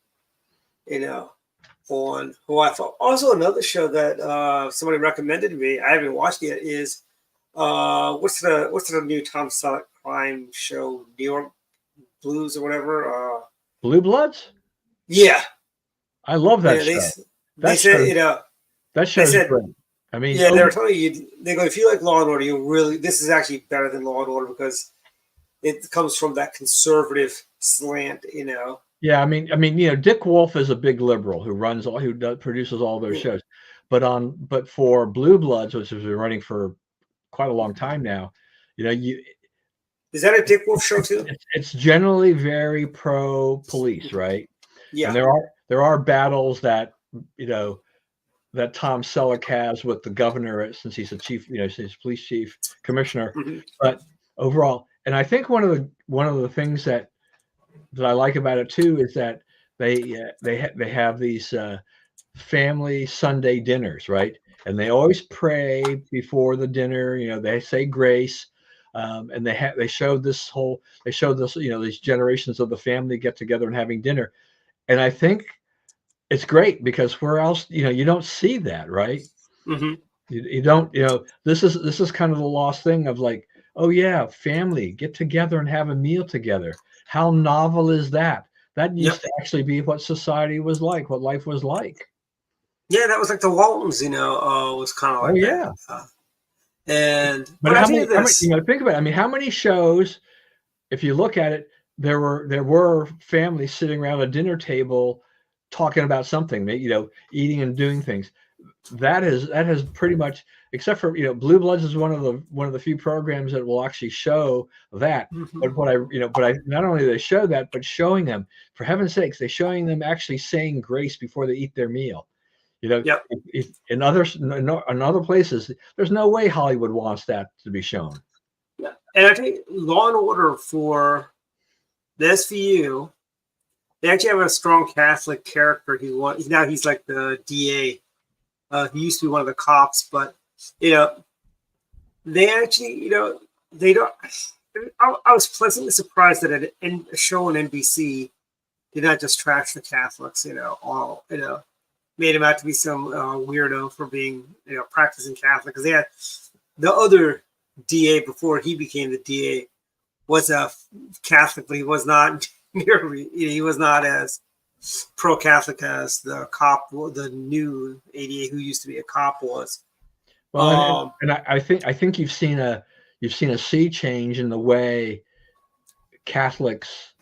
C: on Hawaii 5-0. Also, another show that somebody recommended to me, I haven't watched it yet, is what's the new Tom Selleck crime show, New York Blues or whatever?
E: Blue Bloods?
C: Yeah.
E: I love that show.
C: They said,
E: that show's great.
C: They were telling you, they go, if you like Law and Order, this is actually better than Law and Order because it comes from that conservative slant,
E: Yeah, Dick Wolf is a big liberal who produces all those shows, but for Blue Bloods, which has been running for quite a long time now,
C: is that a Dick Wolf show too?
E: It's generally very pro police, right? Yeah, and there are battles that that Tom Selleck has with the governor, since he's a chief, since he's police chief commissioner. But overall, and I think one of the things that I like about it too is that they have these family Sunday dinners, right? And they always pray before the dinner. They say grace, and they showed this these generations of the family get together and having dinner. And I think it's great because where else you don't see that, right?
C: Mm-hmm.
E: You don't this is kind of the lost thing of like, oh yeah, family get together and have a meal together. How novel is that? That used to actually be what society was like, what life was like.
C: Yeah, that was like the Waltons, was kind of like
E: Yeah.
C: that. But
E: how
C: I
E: many,
C: think this,
E: think about it. I mean, how many shows, if you look at it, there were families sitting around a dinner table talking about something, eating and doing things. That has pretty much, except for Blue Bloods is one of the few programs that will actually show that. But not only do they show that, but showing them, for heaven's sakes, they're showing them actually saying grace before they eat their meal. If in other places, there's no way Hollywood wants that to be shown.
C: Yeah. And I think Law and Order for the SVU, they actually have a strong Catholic character. He's like the DA. He used to be one of the cops, but they actually, they don't. I was pleasantly surprised that a show on NBC did not just trash the Catholics. Made him out to be some weirdo for being, practicing Catholic, because they had the other DA before he became the DA was a Catholic, but he was not nearly. He was not as pro-Catholic as the cop, the new ADA who used to be a cop was.
E: Well, and I think you've seen a sea change in the way Catholics,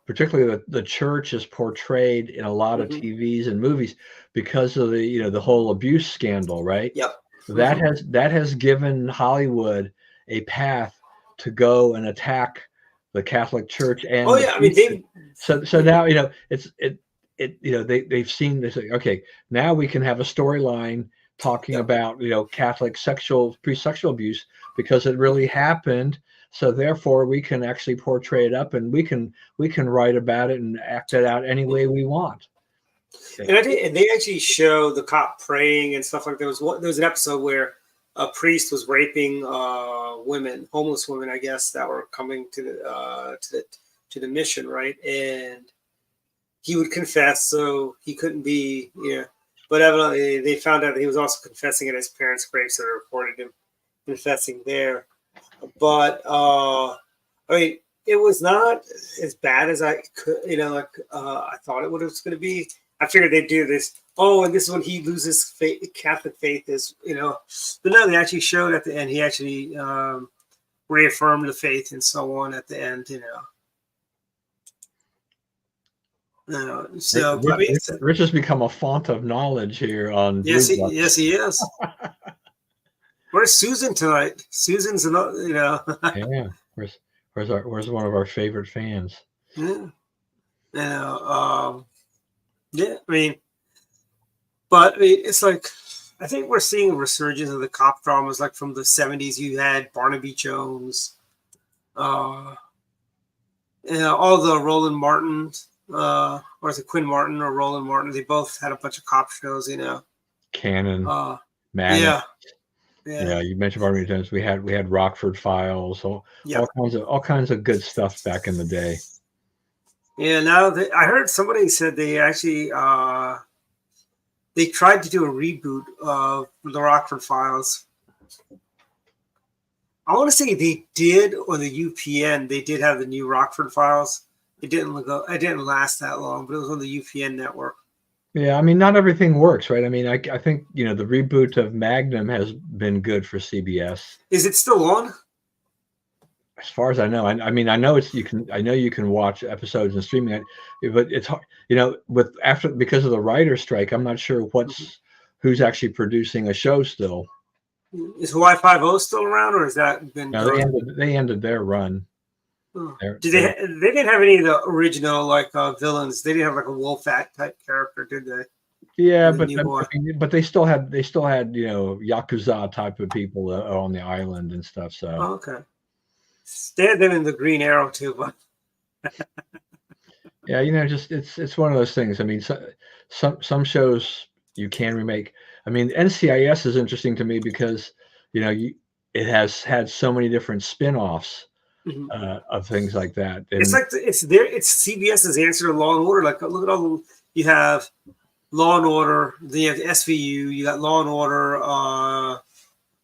E: particularly the church, is portrayed in a lot of TVs and movies because of the whole abuse scandal, right?
C: Yep.
E: That has given Hollywood a path to go and attack the Catholic Church. And so now they've seen this. Okay, now we can have a storyline talking about Catholic pre-sexual abuse because it really happened. So therefore, we can actually portray it up, and we can write about it and act it out any way we want.
C: And they actually show the cop praying and stuff like that. There was an episode where a priest was raping women, homeless women, I guess, that were coming to the mission, right? And he would confess, so he couldn't be, But evidently, they found out that he was also confessing at his parents' grave, so they reported him confessing there. But I mean, it was not as bad as I could, I thought it was going to be. I figured they'd do this. Oh, and this is when he loses faith, Catholic faith, but no, they actually showed at the end. He actually reaffirmed the faith and so on at the end.
E: Rich has become a font of knowledge here on.
C: Yes, he is. Where's Susan tonight? Susan's another,
E: Yeah. Where's one of our favorite fans?
C: Yeah. Yeah. I mean, it's like, I think we're seeing a resurgence of the cop dramas, like from the 70s. You had Barnaby Jones, all the Roland Martin, or is it Quinn Martin or Roland Martin? They both had a bunch of cop shows,
E: Cannon, Madden.
C: Yeah,
E: you mentioned Barnaby Jones. We had Rockford Files, all kinds of good stuff back in the day.
C: Yeah, now I heard somebody said they actually they tried to do a reboot of the Rockford Files. I want to say they did on the UPN. They did have the new Rockford Files. It didn't last that long, but it was on the UPN network.
E: Yeah, I mean, not everything works, right? I mean, I think the reboot of Magnum has been good for CBS.
C: Is it still on?
E: As far as I know, I mean, I know you can watch episodes and streaming it, but it's hard, because of the writer's strike. I'm not sure who's actually producing a show still.
C: Is Hawaii 5-0 still around, or has that been?
E: No, they ended their run.
C: Oh. They didn't have any of the original villains. They didn't have like a Wolfat type character, did they?
E: Yeah, but they still had Yakuza type of people on the island and stuff. So
C: okay, they had them in the Green Arrow too, but
E: Yeah, just it's one of those things. I mean, some shows you can remake. I mean, NCIS is interesting to me because it has had so many different spin-offs
C: Mhm.
E: of things like that.
C: It's
E: And
C: like it's CBS's answer to Law and Order. Like look at all you have Law and Order, then you have SVU, you got Law and Order,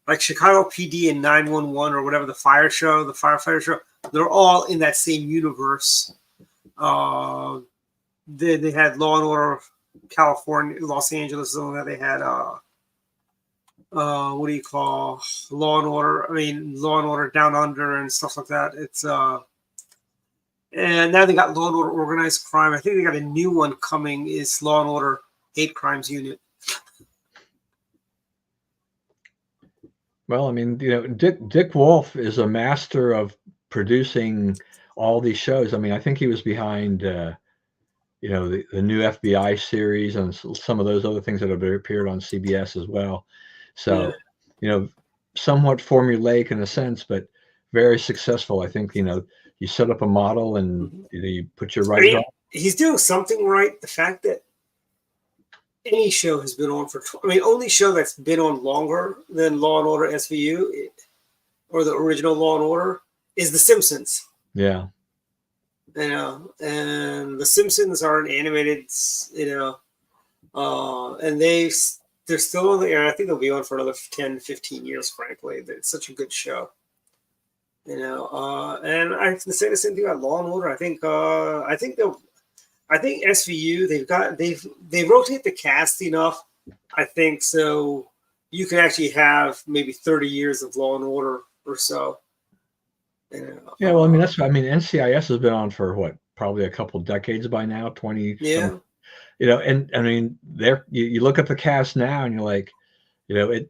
C: like Chicago PD and 911 or whatever, the firefighter show. They're all in that same universe. They had Law and Order California, Los Angeles, and that they had what do you call Law and Order? I mean, Law and Order Down Under and stuff like that. It's and now they got Law and Order Organized Crime. I think they got a new one coming. Is Law and Order Hate Crimes Unit.
E: well, I mean, Dick Wolf is a master of producing all these shows. I mean, I think he was behind the new FBI series and some of those other things that have appeared on CBS as well. So, somewhat formulaic in a sense, but very successful. I think, you set up a model and you put your right draw.
C: He's doing something right. The fact that any show has been on only show that's been on longer than Law and Order SVU or the original Law and Order is The Simpsons.
E: Yeah.
C: And The Simpsons are an animated, and they're still on the air. I think they'll be on for another 10, 15 years, frankly. It's such a good show. And I can say the same thing about Law and Order. I think SVU they rotate the cast enough, I think, so you can actually have maybe 30 years of Law and Order or so.
E: Yeah, well, I mean NCIS has been on for what, probably a couple decades by now, 20.
C: Yeah.
E: And I mean, you look at the cast now and you're like,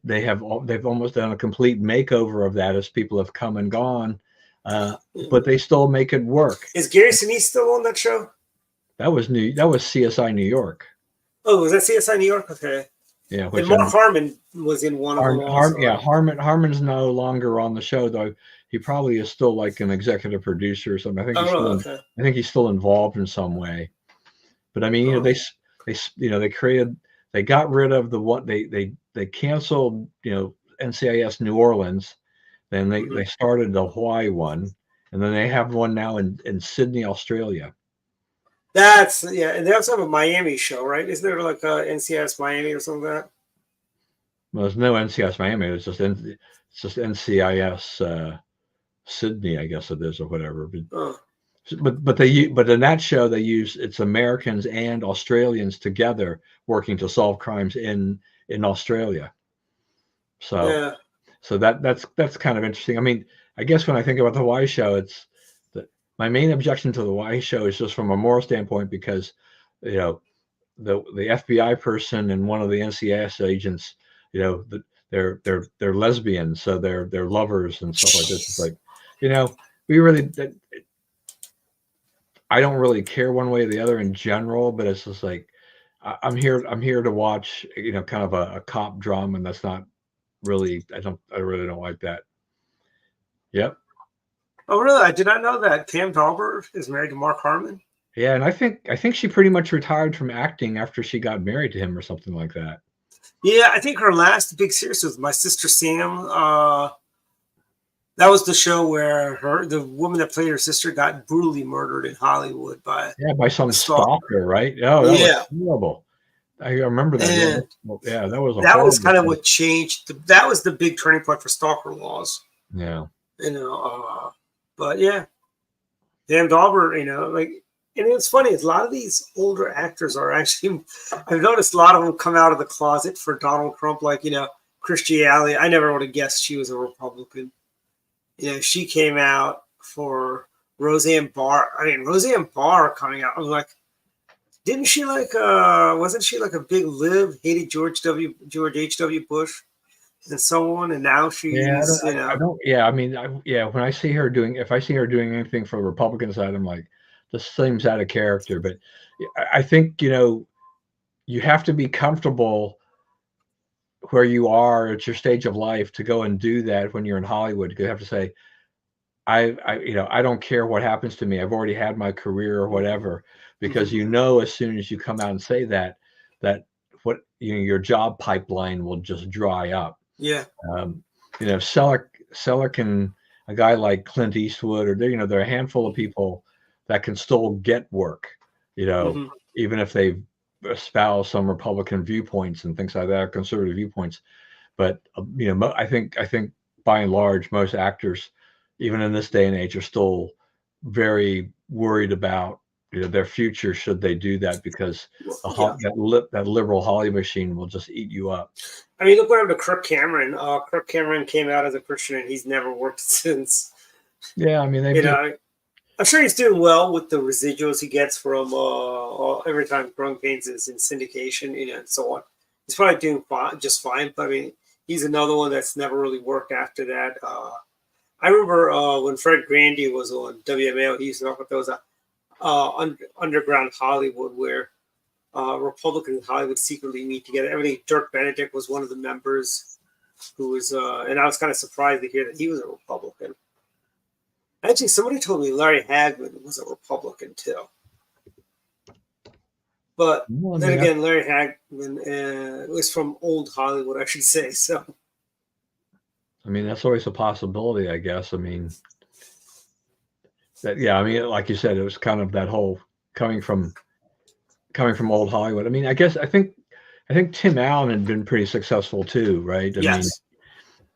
E: they've almost done a complete makeover of that as people have come and gone, but they still make it work.
C: Is Gary Sinise still on that show?
E: That was CSI New York.
C: Oh, was that CSI New York? Okay.
E: Yeah,
C: and Mark Harmon was in one of them.
E: Harmon's no longer on the show, though. He probably is still like an executive producer or something. I think he's still involved in some way. But I mean, they got rid of they canceled NCIS New Orleans, then they started the Hawaii one, and then they have one now in Sydney, Australia.
C: And they also have a Miami show, right? Isn't there like a NCIS Miami or something like that?
E: Well, there's no NCIS Miami. It's just NCIS Sydney, I guess it is, or whatever. But in that show it's Americans and Australians together working to solve crimes in Australia. So that's kind of interesting. I mean, I guess when I think about the Hawaii show, my main objection to the Hawaii show is just from a moral standpoint, because the FBI person and one of the NCIS agents, they're lesbians, so they're lovers and stuff like this. It's like, I don't really care one way or the other in general, but it's just like I'm here to watch kind of a cop drama, and that's not really I really don't like that. Yep.
C: Oh really? I did not know that Pam Dauber is married to Mark Harmon.
E: Yeah, and I think she pretty much retired from acting after she got married to him or something like that.
C: Yeah, I think her last big series was My Sister Sam. That was the show where the woman that played her sister got brutally murdered in Hollywood by
E: some stalker, right? Oh, that was horrible. I remember that. That was
C: kind of what changed. That was the big turning point for stalker laws.
E: Yeah.
C: But yeah, Pam Dauber, and it's funny. A lot of these older actors are actually. I've noticed a lot of them come out of the closet for Donald Trump. Like Christy Alley. I never would have guessed she was a Republican. She came out for Roseanne Barr. I mean, Roseanne Barr coming out. I'm like, didn't she wasn't she like a big lib, hated George H.W. Bush and so on, and now she's,
E: when I see her doing anything for the Republican side, I'm like, this seems out of character. But I think, you have to be comfortable where you are at your stage of life to go and do that when you're in Hollywood. You have to say, I don't care what happens to me. I've already had my career or whatever, because
C: Mhm.
E: as soon as you come out and say that what your job pipeline will just dry up.
C: Yeah.
E: Seller can, a guy like Clint Eastwood, or there are a handful of people that can still get work,
C: Mhm.
E: even if they espouse some Republican viewpoints and things like that, or conservative viewpoints. But I think by and large, most actors, even in this day and age, are still very worried about their future should they do that, because
C: Yeah.
E: that liberal Hollywood machine will just eat you up.
C: I mean, look what happened to Kirk Cameron. Kirk Cameron came out as a Christian, and he's never worked since.
E: Yeah, I mean
C: You know, I'm sure he's doing well with the residuals he gets from every time Growing Pains is in syndication, and so on. He's probably doing fine, just fine. But I mean, he's another one that's never really worked after that. I remember when Fred Grandy was on WMAO, he used to talk about there was a underground Hollywood where Republicans in Hollywood secretly meet together. Everything. Dirk Benedict was one of the members who was, and I was kind of surprised to hear that he was a Republican. Actually, somebody told me Larry Hagman was a Republican too. But
E: well,
C: then again, Larry Hagman was from old Hollywood, I should say. So,
E: I mean, that's always a possibility, I guess. I mean, like you said, it was kind of that whole coming from old Hollywood. I mean, I think Tim Allen had been pretty successsul too, right?
C: yes.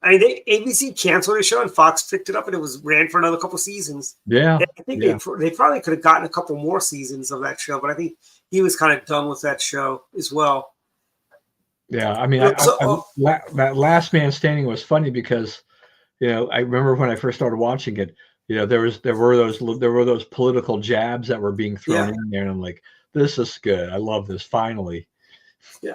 C: I mean, ABC canceled the show and Fox picked it up, and it was ran for another couple seasons.
E: Yeah,
C: I think they probably could have gotten a couple more seasons of that show, but I think he was kind of done with that show as well.
E: Yeah, I mean, that Last Man Standing was funny because, I remember when I first started watching it, there were those political jabs that were being thrown in there, and I'm like, this is good. I love this. Finally.
C: Yeah.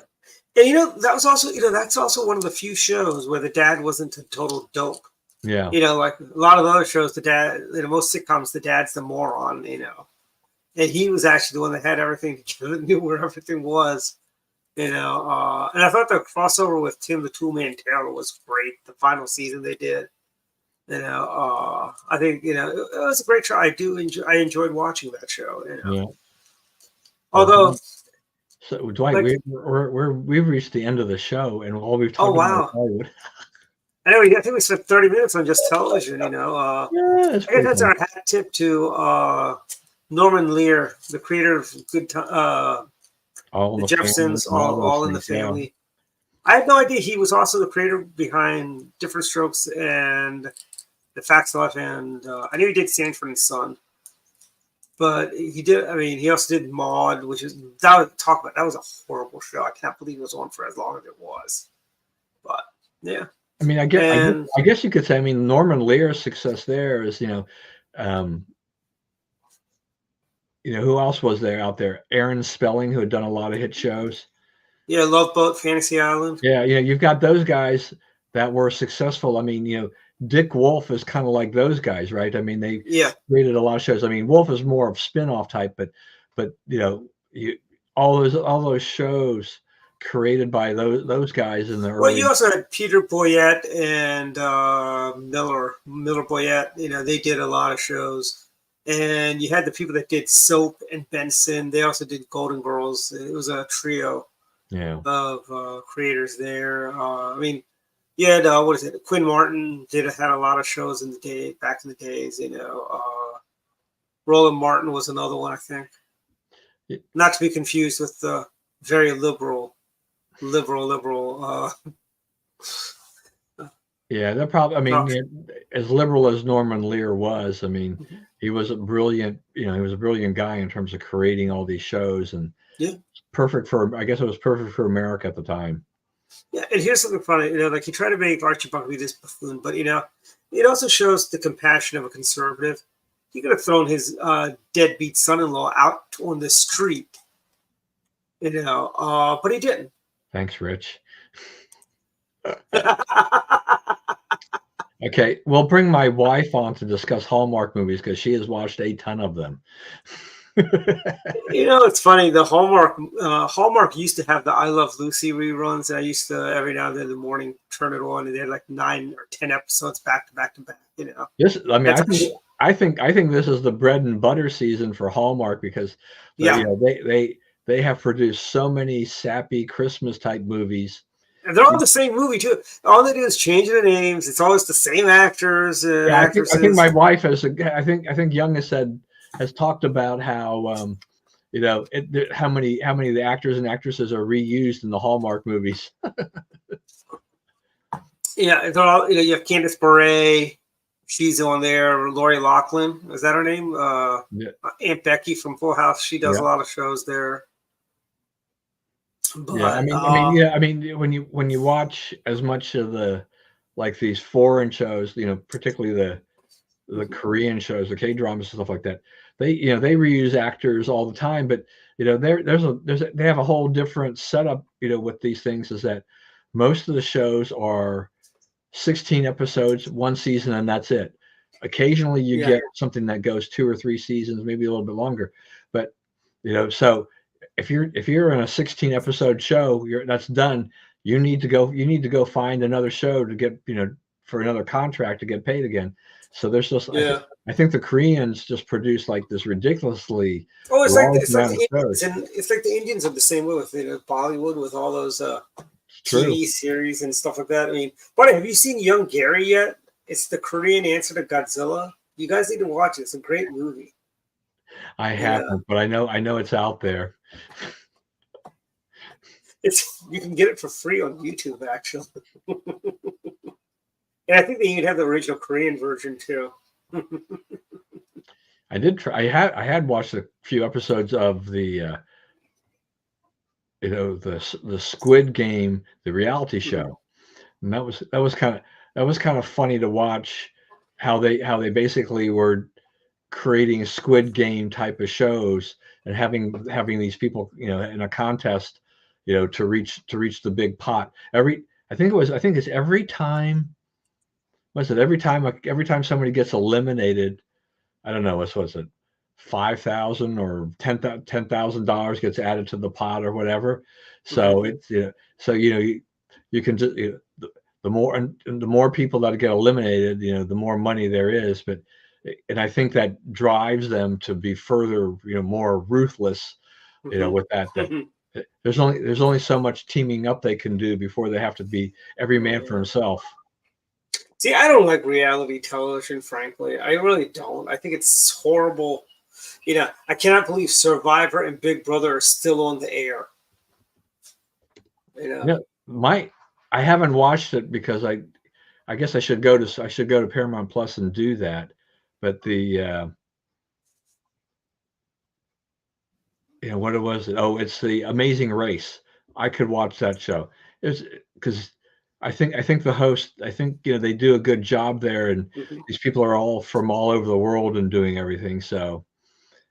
C: And that was also, that's also one of the few shows where the dad wasn't a total dope.
E: Yeah.
C: Like a lot of the other shows, the dad, most sitcoms, the dad's the moron, and he was actually the one that had everything together, knew where everything was, and I thought the crossover with Tim the Toolman Taylor was great. The final season they did, I think, it was a great show. I enjoyed watching that show,
E: Yeah.
C: Although,
E: so Dwight, we've reached the end of the show, and all we've talked about is Hollywood.
C: Anyway, I think we spent 30 minutes on just television. I guess that's our hat tip to Norman Lear, the creator of Good Time, the Jeffersons, all in the Family. Yeah. I had no idea he was also the creator behind Different Strokes and The Facts of Life, and I knew he did Sanford and Son. But he did. I mean, he also did Maude, which is that was a horrible show. I can't believe it was on for as long as it was. But yeah,
E: I mean, I guess you could say. I mean, Norman Lear's success there is, who else was there out there? Aaron Spelling, who had done a lot of hit shows.
C: Yeah, Love Boat, Fantasy Island.
E: Yeah, you've got those guys that were successful. I mean, Dick Wolf is kind of like those guys, right? I mean, they created a lot of shows. I mean, Wolf is more of spin-off type, but all those shows created by those guys in the early.
C: Well, you also had Peter Boyette and Miller Boyette. They did a lot of shows, and you had the people that did Soap and Benson. They also did Golden Girls. It was a trio of creators there. I mean. Yeah, what is it? Quinn Martin had a lot of shows back in the days. Roland Martin was another one, I think. Yeah. Not to be confused with the very liberal.
E: Yeah, they're probably. I mean, as liberal as Norman Lear was, I mean, he was a brilliant. He was a brilliant guy in terms of creating all these shows, and perfect for. I guess it was perfect for America at the time.
C: Yeah, and here's something funny. Like he tried to make Archie Bunker be this buffoon, but it also shows the compassion of a conservative. He could have thrown his deadbeat son-in-law out on the street, but he didn't.
E: Thanks, Rich. Okay, we'll bring my wife on to discuss Hallmark movies because she has watched a ton of them.
C: You know, it's funny. The Hallmark used to have the I Love Lucy reruns, and I used to every now and then in the morning turn it on, and they had like 9 or 10 episodes back to back to back. You know,
E: This, I mean,
C: That's
E: I think this is the bread and butter season for Hallmark because
C: Yeah.
E: you know they have produced so many sappy Christmas type movies.
C: And they're all the same movie too. All they do is change the names. It's always the same actors and
E: Yeah,
C: actresses.
E: I think my wife has. I think Young has talked about how you know how many of the actors and actresses are reused in the Hallmark movies.
C: Yeah, they're all, you have Candice Bure. She's on there. Lori Loughlin, is that her name?
E: Yeah.
C: Aunt Becky from Full House. She does
E: Yeah.
C: a lot of shows there. But,
E: Yeah, I mean, when you watch as much of the like these foreign shows, you know, particularly the Korean shows, the K dramas and stuff like that, they they reuse actors all the time, but you know, they have a whole different setup, you know, with these things is that most of the shows are 16 episodes, one season, and that's it. Occasionally you
C: Yeah.
E: get something that goes 2 or 3 seasons, maybe a little bit longer, but you know, so if you're in a 16 episode show, that's done. You need to go find another show to get, you know, for another contract to get paid again. So there's just
C: Yeah.
E: I think the Koreans just produce like this ridiculously
C: Oh, it's
E: large
C: like
E: amount
C: the
E: of
C: Indians,
E: shows.
C: and it's like the Indians are the same way with Bollywood with all those
E: True.
C: TV series and stuff like that. I mean, buddy, have you seen Young Gary yet? It's the Korean answer to Godzilla. You guys need to watch it. It's a great movie.
E: I haven't, but I know it's out there.
C: You can get it for free on YouTube, actually. And I think they even have the original Korean version too.
E: I did try. I had watched a few episodes of the you know the Squid Game, the reality show, and that was kind of funny to watch how they basically were creating Squid Game type of shows and having these people, you know, in a contest, you know, to reach the big pot. I think it's every time. Was it every time somebody gets eliminated? I don't know. What was it? $5,000 or $10,000 gets added to the pot or whatever. So it's so you can just the more people that get eliminated, you know, the more money there is. But and I think that drives them to be further, you know, more ruthless, you know, with that. There's only so much teaming up they can do before they have to be every man for himself.
C: See, I don't like reality television, frankly. I really don't. I think it's horrible. You know, I cannot believe Survivor and Big Brother are still on the air. You know,
E: I haven't watched it because I guess I should go to Paramount Plus and do that. But the you know, what was it? Oh, it's the Amazing Race. I could watch that show. It's because I think the host, you know, they do a good job there, and these people are all from all over the world and doing everything. So,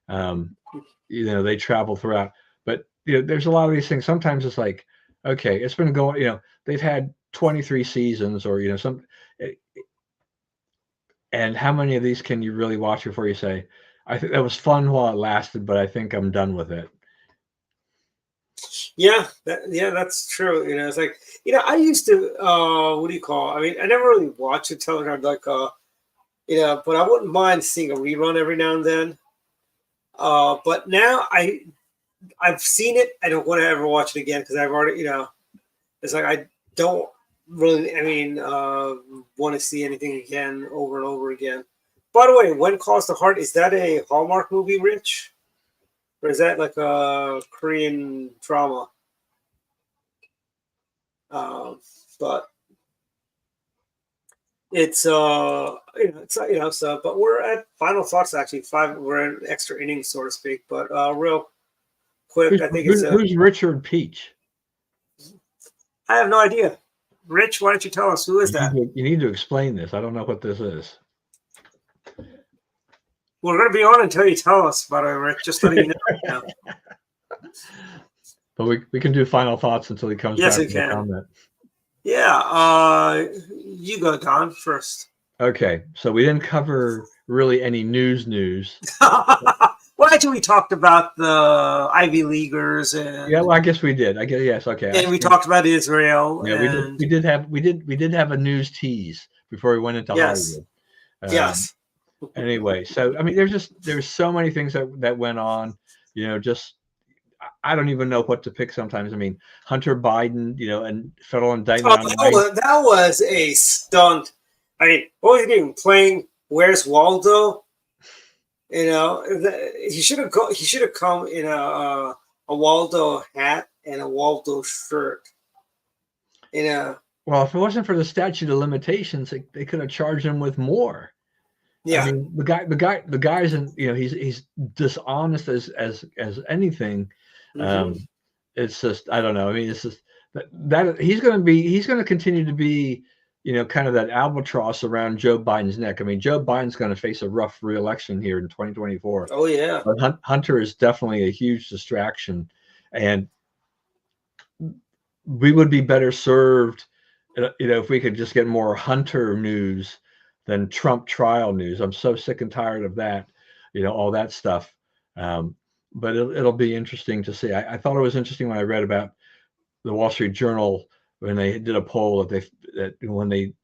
E: you know, they travel throughout. But you know, there's a lot of these things. Sometimes it's like, okay, it's been going. You know, they've had 23 seasons, or you know, and how many of these can you really watch before you say, I think that was fun while it lasted, but I think I'm done with it.
C: Yeah, that's true. You know, it's like, you know, I used to what do you call? I mean, I never really watched the television, like you know, but I wouldn't mind seeing a rerun every now and then. But now I've seen it. I don't want to ever watch it again because I've already, you know, it's like I don't really, I mean, want to see anything again over and over again. By the way, When Calls the Heart, is that a Hallmark movie, Rich? Or is that like a Korean drama? But it's you know, it's you know, so but we're at final thoughts actually. We're in extra innings, so to speak. But real quick, I think
E: who's Richard Peach?
C: I have no idea. Rich, why don't you tell us who is that?
E: You need to explain this. I don't know what this is.
C: We're going to be on until you tell us about it, Rich. Just letting you know.
E: But we can do final thoughts until he comes
C: Yes,
E: back
C: we can.
E: comment.
C: Yeah, you go, Don, first.
E: Okay, so we didn't cover really any news.
C: Well, actually, we talked about the Ivy Leaguers, and
E: Yeah, well, I guess we did. I guess yes. Okay.
C: and we talked about Israel.
E: Yeah,
C: and
E: we did have a news tease before we went into
C: yes,
E: Hollywood. Um,
C: yes.
E: anyway, so I mean, there's so many things that went on. Just I don't even know what to pick sometimes. I mean, Hunter Biden, and federal indictment
C: Oh,
E: on
C: that was a stunt. I mean, what was he doing? Playing Where's Waldo? He should have He should have come in a Waldo hat and a Waldo shirt.
E: Well, if it wasn't for the statute of limitations, they could have charged him with more.
C: Yeah.
E: I mean, the guy's in, he's dishonest as anything. It's just, I don't know. I mean, it's just that he's going to continue to be, kind of that albatross around Joe Biden's neck. I mean, Joe Biden's going to face a rough reelection here in 2024.
C: Oh yeah.
E: But Hunter is definitely a huge distraction, and we would be better served, if we could just get more Hunter news than Trump trial news. I'm so sick and tired of that, all that stuff. But it'll be interesting to see. I thought it was interesting when I read about the Wall Street Journal when they did a poll that when they,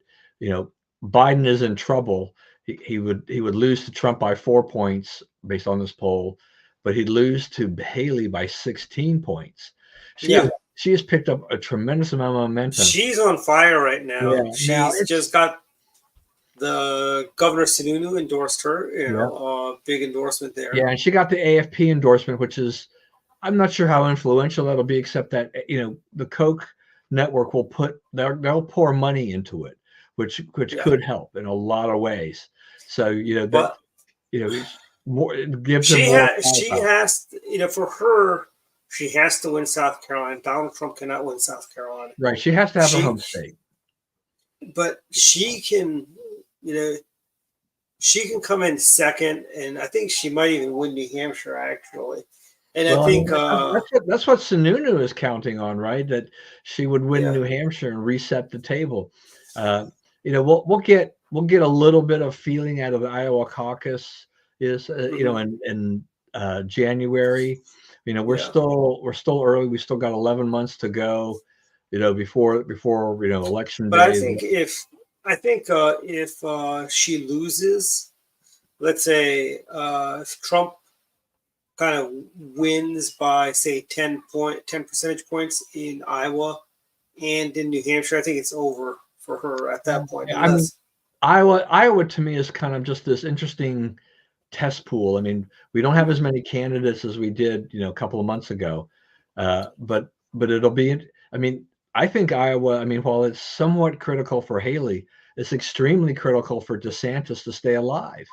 E: Biden is in trouble, he would lose to Trump by 4 points based on this poll, but he'd lose to Haley by 16 points. She has picked up a tremendous amount of momentum.
C: She's on fire right now.
E: Yeah.
C: She's just got the Governor Sununu endorsed her, big endorsement there.
E: Yeah, and she got the AFP endorsement, which is, I'm not sure how influential that'll be, except that, the Koch network they'll pour money into it, which could help in a lot of ways. So, more, it gives them more.
C: She has, for her, she has to win South Carolina. Donald Trump cannot win South Carolina.
E: Right. She has to have a home state.
C: But she can, she can come in second, and I think she might even win New Hampshire, actually. And I think
E: that's what Sununu is counting on, right? That she would win New Hampshire and reset the table. We'll get a little bit of feeling out of the Iowa caucus in January. We're still early. We still got 11 months to go, before election day.
C: But I think if she loses, let's say if Trump kind of wins by say 10 percentage points in Iowa and in New Hampshire, I think it's over for her at that point.
E: Iowa to me is kind of just this interesting test pool. I mean, we don't have as many candidates as we did, a couple of months ago. But it'll be, I mean, I think Iowa, I mean, while it's somewhat critical for Haley, it's extremely critical for DeSantis to stay alive.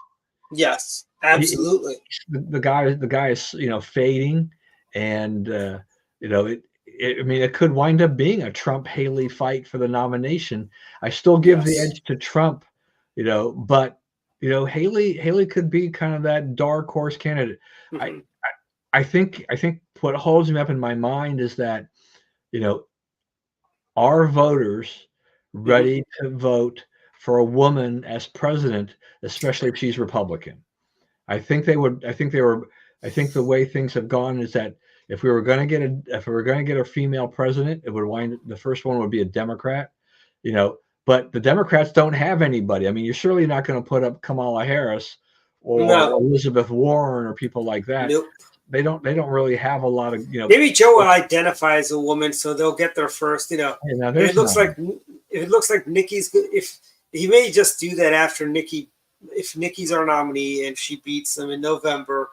C: Yes, absolutely.
E: The guy is, fading, and I mean, it could wind up being a Trump-Haley fight for the nomination. I still give the edge to Trump, but Haley could be kind of that dark horse candidate. Mm-hmm. I think what holds me up in my mind is that, are voters ready to vote for a woman as president, especially if she's Republican? I think they would. I think the way things have gone is that if we were going to get a female president, the first one would be a Democrat, but the Democrats don't have anybody. I mean, you're surely not going to put up Kamala Harris or Elizabeth Warren or people like that.
C: Nope.
E: They don't really have a lot of,
C: Maybe Joe will identify as a woman, so they'll get there first. It looks like Nikki's. If he may just do that after Nikki, if Nikki's our nominee and she beats them in November,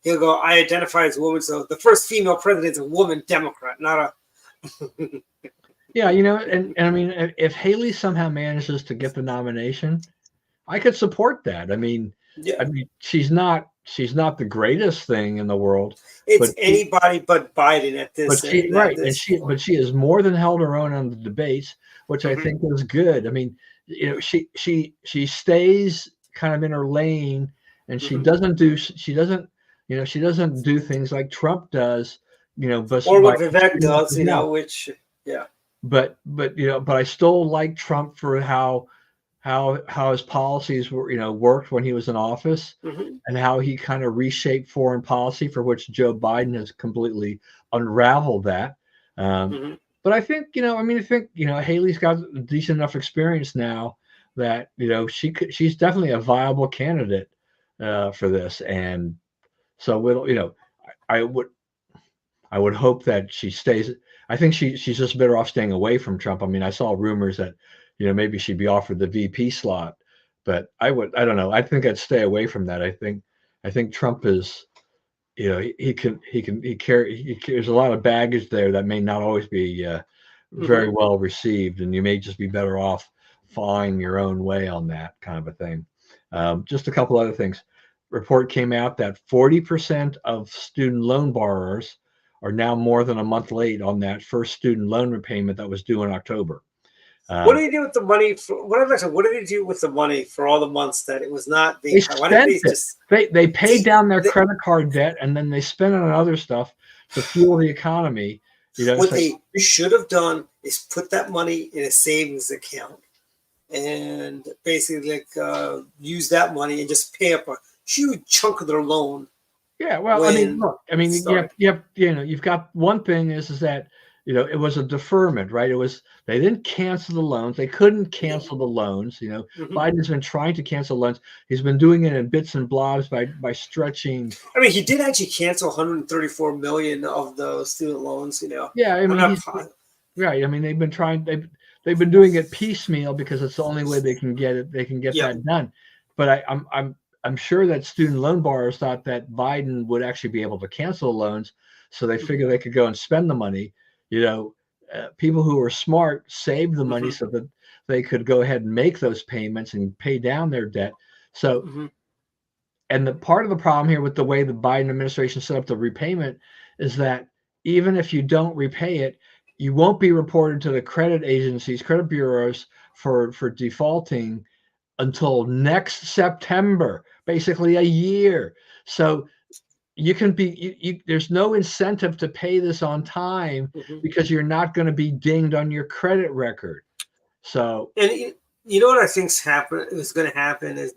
C: he'll go, I identify as a woman, so the first female president is a woman Democrat, not a.
E: Yeah, and I mean, if Haley somehow manages to get the nomination, I could support that. I mean, she's not the greatest thing in the world.
C: It's anybody but Biden at this.
E: But she has more than held her own on the debates, which I think is good. I mean, she stays kind of in her lane, and she doesn't do things like Trump does,
C: or what Vivek does, which.
E: But I still like Trump for how how his policies were, worked when he was in office,
C: Mm-hmm.
E: and how he kind of reshaped foreign policy, for which Joe Biden has completely unraveled that.
C: Mm-hmm.
E: But I think, Haley's got a decent enough experience now that, she's definitely a viable candidate for this. And so I would I would hope that she stays. I think she's just better off staying away from Trump. I mean, I saw rumors that, maybe she'd be offered the VP slot, but I don't know. I think I'd stay away from that. I think Trump is, he carries a lot of baggage there that may not always be very
C: Mm-hmm.
E: well received, and you may just be better off flying your own way on that kind of a thing. Just a couple other things. Report came out that 40% of student loan borrowers are now more than a month late on that first student loan repayment that was due in October.
C: What did they do with the money? What did they do with the money for all the months that it was not being?
E: They
C: Why didn't
E: spent
C: they
E: it.
C: just?
E: They paid down their
C: They,
E: credit card debt, and then they spent it on other stuff to fuel the economy.
C: what they should have done is put that money in a savings account and basically use that money and just pay up a huge chunk of their loan.
E: Yeah, well, I mean, look, you've got one thing is that, it was a deferment, right? They didn't cancel the loans. They couldn't cancel the loans.
C: Mm-hmm.
E: Biden's been trying to cancel loans. He's been doing it in bits and blobs by stretching.
C: I mean, he did actually cancel 134 million of those student loans.
E: Yeah, I mean, right. I mean, they've been doing it piecemeal because it's the only way they can get it. They can get that done. But I'm sure that student loan borrowers thought that Biden would actually be able to cancel loans, so they figured they could go and spend the money. People who were smart saved the money so that they could go ahead and make those payments and pay down their debt. So, and the part of the problem here with the way the Biden administration set up the repayment is that even if you don't repay it, you won't be reported to the credit agencies, credit bureaus for defaulting until next September, basically a year. So you can be, there's no incentive to pay this on time because you're not going to be dinged on your credit record. So,
C: and you know what I think's going to happen is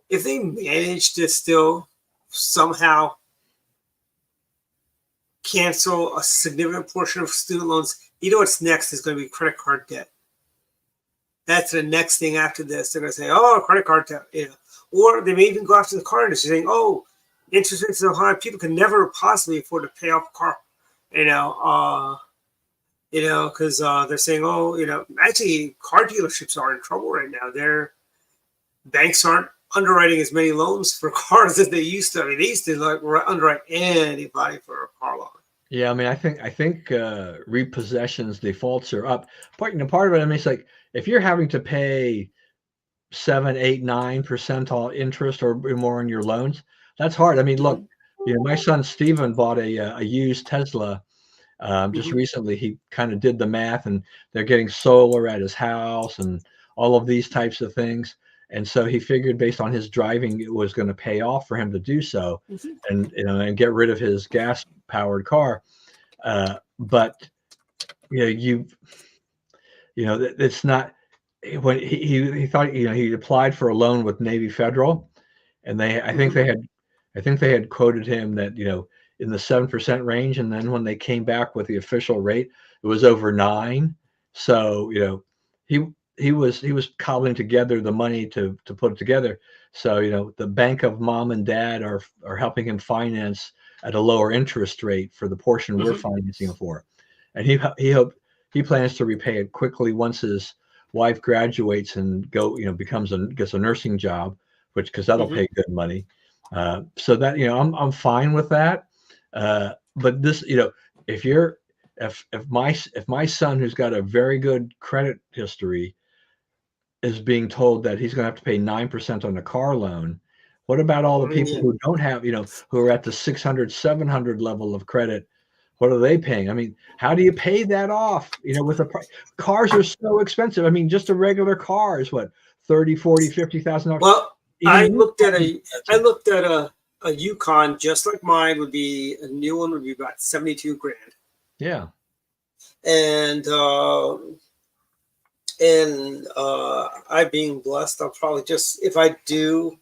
C: if they manage to still somehow cancel a significant portion of student loans, what's next is going to be credit card debt. That's the next thing after this. They're going to say, "Oh, credit card debt," or they may even go after the car industry saying, "Oh, interest rates are so high, people can never possibly afford to pay off a car," because they're saying, "Oh, actually, car dealerships are in trouble right now. Their banks aren't underwriting as many loans for cars as they used to. I mean, they used to underwrite anybody for a car loan."
E: Yeah, I mean, I think repossessions defaults are up. Part of it, I mean, it's like if you're having to pay 7, 8, 9% all interest or more on your loans, that's hard. I mean, look, my son Steven bought a used Tesla just recently. He kind of did the math, and they're getting solar at his house and all of these types of things. And so he figured, based on his driving, it was going to pay off for him to do so, and get rid of his gas-powered car. But it's not. When he thought, he applied for a loan with Navy Federal, and I think they had quoted him that in the 7% range, and then when they came back with the official rate, it was over 9. So he was cobbling together the money to put it together. So the bank of mom and dad are helping him finance at a lower interest rate for the portion we're financing for, and he plans to repay it quickly once his wife graduates and gets a nursing job, because that'll pay good money. So that I'm fine with that. But this if my son, who's got a very good credit history, is being told that he's going to have to pay 9% on a car loan, what about all the people who don't have, who are at the 600, 700 level of credit? What are they paying? I mean, how do you pay that off? With cars are so expensive. I mean, just a regular car is what, 30, 40, 50,000 dollars.
C: Well, I looked at a Yukon just like mine. Would be a new one would be about 72 grand.
E: Yeah.
C: And And I being blessed, I'll probably just, if I do,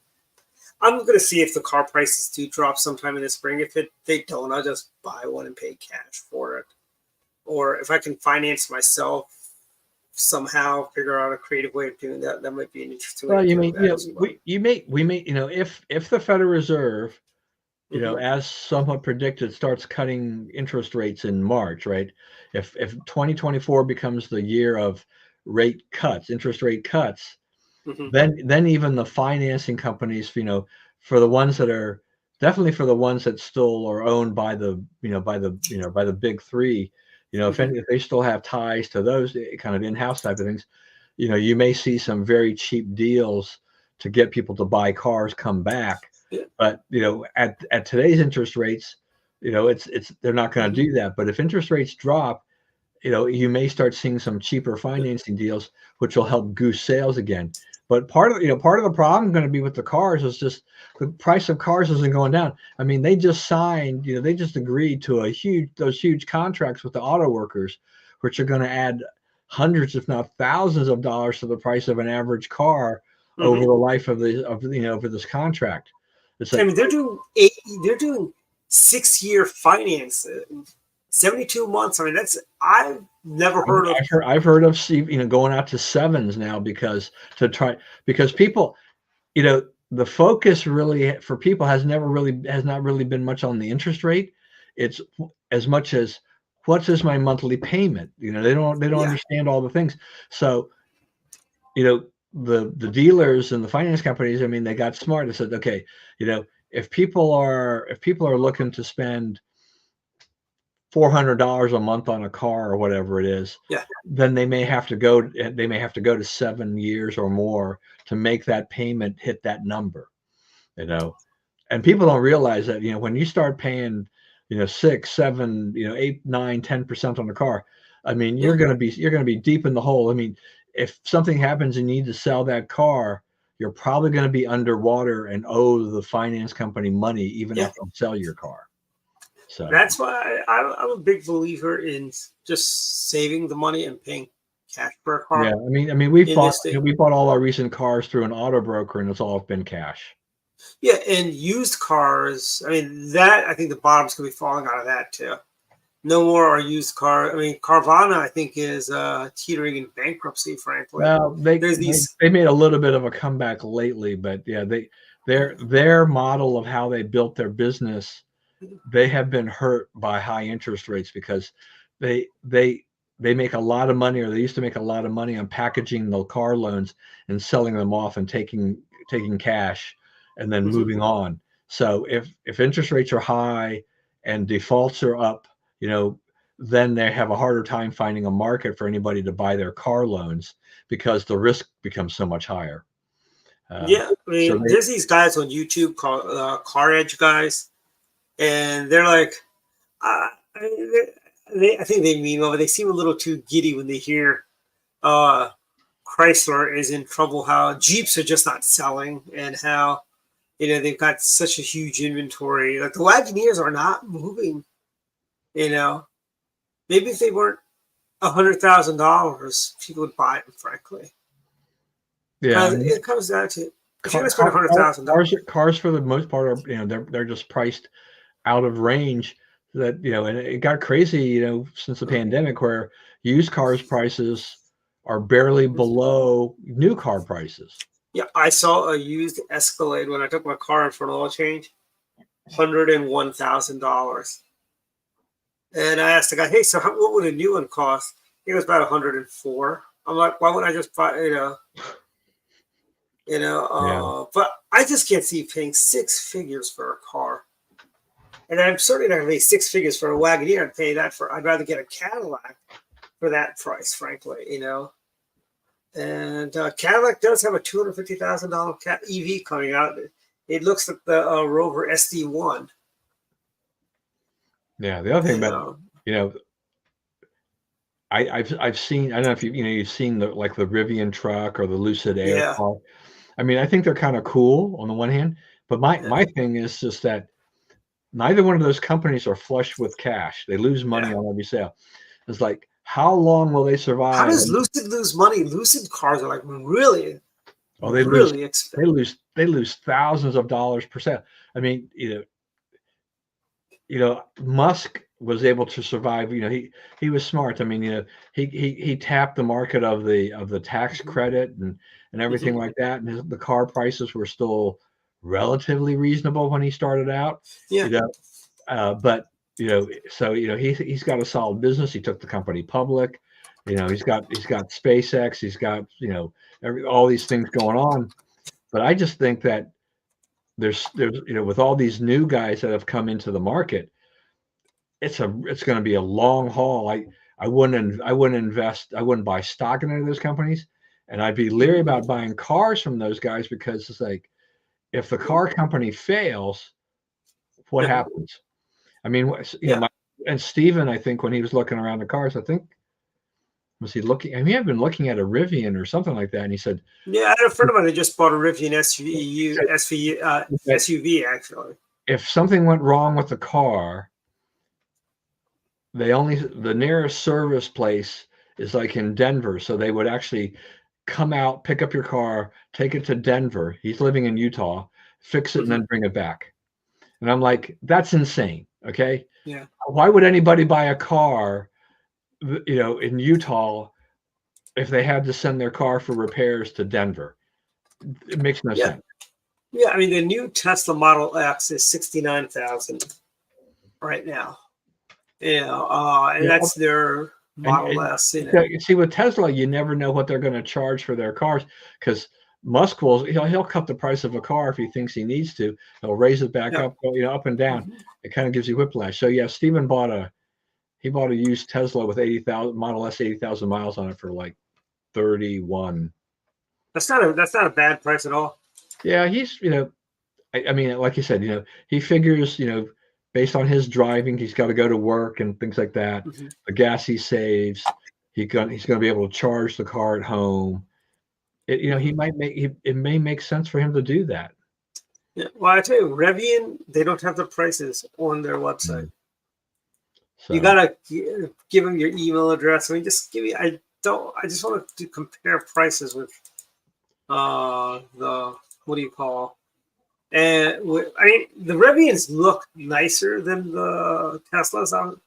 C: I'm going to see if the car prices do drop sometime in the spring. If they don't, I'll just buy one and pay cash for it. Or if I can finance myself somehow, figure out a creative way of doing that, that might be an interesting way
E: Well,
C: of
E: you
C: doing
E: mean,
C: that as well.
E: we may, if the Federal Reserve,
C: Mhm.
E: as somewhat predicted, starts cutting interest rates in March, right? If 2024 becomes the year of interest rate cuts,
C: Mhm.
E: then even the financing companies, for the ones that are definitely for the ones that still are owned by by the big three,
C: Mhm.
E: if they still have ties to those kind of in-house type of things, you may see some very cheap deals to get people to buy cars come back.
C: Yeah.
E: But at today's interest rates, it's they're not going to
C: Mhm.
E: do that. But if interest rates drop, you may start seeing some cheaper financing deals, which will help goose sales again. But part of the problem going to be with the cars is just the price of cars isn't going down. I mean, they just signed, they just agreed to those huge contracts with the auto workers, which are going to add hundreds, if not thousands of dollars to the price of an average car over
C: Mhm.
E: the life of over this contract. It's
C: I
E: like,
C: mean, they're doing 6-year finance, 72 months. I mean, I've never heard of.
E: I've heard of going out to sevens now because people, the focus really for people has not really been much on the interest rate. It's as much as what is my monthly payment. They don't
C: Yeah.
E: understand all the things. So you know the dealers and the finance companies, I mean, they got smart and said, okay, if people are looking to spend $400 a month on a car or whatever it is,
C: Yeah.
E: then they may have to go to 7 years or more to make that payment hit that number. you know and people don't realize that, when you start paying 6, 7, 8, 9, 10% on the car, I mean,
C: Yeah.
E: you're going to be deep in the hole. I mean, if something happens and you need to sell that car, you're probably going to be underwater and owe the finance company money even
C: Yeah.
E: after you sell your car. So
C: That's why I'm a big believer in just saving the money and paying cash per
E: yeah,
C: car
E: I mean, we
C: in
E: bought
C: this day.
E: we bought all our recent cars through an auto broker, and it's all been cash.
C: Yeah, and used cars. I mean, that I think the bottom's gonna be falling out of that too. No more are used car. I mean, Carvana, I think, is teetering in bankruptcy. Frankly,
E: Well, they
C: there's
E: they
C: these.
E: they made a little bit of a comeback lately, but yeah, their model of how they built their business, they have been hurt by high interest rates because they they they make a lot of money, or they used to make a lot of money on packaging the car loans and selling them off and taking cash and then
C: Mhm.
E: moving on. So if interest rates are high and defaults are up, then they have a harder time finding a market for anybody to buy their car loans because the risk becomes so much higher. Um,
C: Yeah, I
E: so
C: mean,
E: they
C: there's these guys on YouTube called Car Edge guys, and they're like, uh, I think they mean well, but they seem a little too giddy when they hear uh, Chrysler is in trouble, how Jeeps are just not selling, and how they've got such a huge inventory. Like the Wagoneers are not moving. You know, maybe if they weren't $100,000, people would buy them. Frankly,
E: yeah, I
C: because
E: mean,
C: it comes down to if you're
E: car,
C: gonna spend
E: car,
C: $100,000.
E: cars for the most part are, they're just priced out of range. That and it got crazy, since the pandemic, where used cars prices are barely below new car prices.
C: Yeah, I saw a used Escalade when I took my car in for an oil change, $101,000. And I asked the guy, "Hey, so what would a new one cost?" He was about 104. I'm like, "Why wouldn't I just buy,
E: Yeah,
C: But I just can't see paying 6 figures for a car, and I'm certainly not going to pay 6 figures for a Wagoneer. I'd rather get a Cadillac for that price, frankly. And Cadillac does have a $250,000 EV coming out. It looks like the Rover SD1.
E: yeah. The other thing
C: You
E: about,
C: know,
E: you know I've seen, I don't know if you've seen the Rivian truck or the Lucid Air
C: yeah,
E: car. I mean, I think they're kind of cool on the one hand, but my
C: yeah,
E: my thing is just that neither one of those companies are flush with cash. They lose
C: yeah.
E: money on every sale. It's like how long will they survive?
C: How does Lucid lose money? Lucid cars are like really,
E: Oh,
C: really expensive.
E: they lose thousands of dollars per sale. I mean, Musk was able to survive. He was smart. I mean, he tapped the market of the tax credit and everything like that, and the car prices were still relatively reasonable when he started out.
C: Yeah.
E: But so he's got a solid business. He took the company public. He's got SpaceX. He's got all these things going on. But I just think that there's with all these new guys that have come into the market, it's going to be a long haul. I wouldn't invest. I wouldn't buy stock in any of those companies, and I'd be leery about buying cars from those guys because it's like if the car company fails, what happens? I mean, and Steven, I think when he was looking around the cars, was he looking? I mean, I've been looking at a Rivian or something like that, and he said,
C: "Yeah, I had a friend of mine that just bought a Rivian SUV actually.
E: If something went wrong with the car, the nearest service place is like in Denver, so they would actually come out, pick up your car, take it to Denver. He's living in Utah, fix it, and then bring it back." And I'm like, that's insane. Okay.
C: Yeah.
E: Why would anybody buy a car, in Utah if they had to send their car for repairs to Denver? It makes no sense.
C: Yeah. I mean, the new Tesla Model X is 69,000 right now. And that's their Model S.
E: See, with Tesla, you never know what they're going to charge for their cars because Musk he'll cut the price of a car if he thinks he needs to. He'll raise it back up, up and down. It kind of gives you whiplash. So yeah, Steven bought a used Tesla with 80,000 Model S, 80,000 miles on it for like 31.
C: That's not a bad price at all.
E: Yeah, he's I mean, like you said, he figures based on his driving, he's got to go to work and things like that. The gas he saves, he's going to be able to charge the car at home. It may make sense for him to do that.
C: Yeah. Well, I tell you, Rivian, they don't have the prices on their website. So you gotta give them your email address. I mean, just give me. I just want to compare prices with the what do you call? And I mean, the Rivians look nicer than the Teslas.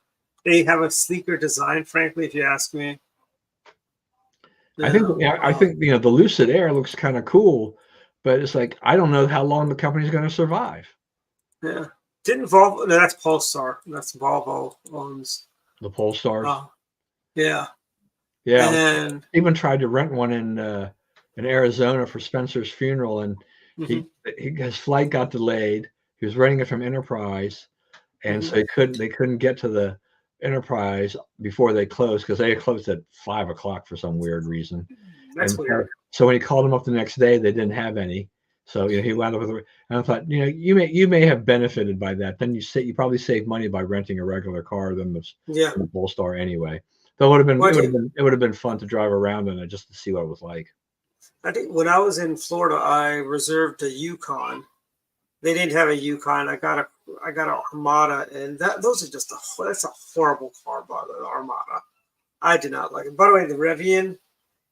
C: They have a sleeker design, frankly, if you ask me.
E: I think the Lucid Air looks kind of cool, but it's like I don't know how long the company's going to survive.
C: Yeah, didn't Volvo? No, that's Polestar. That's Volvo owns
E: the Polestars.
C: Yeah.
E: And even tried to rent one in Arizona for Spencer's funeral, and his flight got delayed. He was renting it from Enterprise, and so they couldn't get to the Enterprise before they closed because they closed at 5 o'clock for some weird reason.
C: That's weird.
E: So when he called him up the next day, they didn't have any. So he wound up with. And I thought, you may have benefited by that. Then you probably save money by renting a regular car than the Polestar anyway. Though it would have been fun to drive around in it just to see what it was like.
C: I think when I was in Florida, I reserved a Yukon. They didn't have a Yukon. I got an Armada, and those are that's a horrible car, by the Armada. I did not like it. By the way, the Rivian,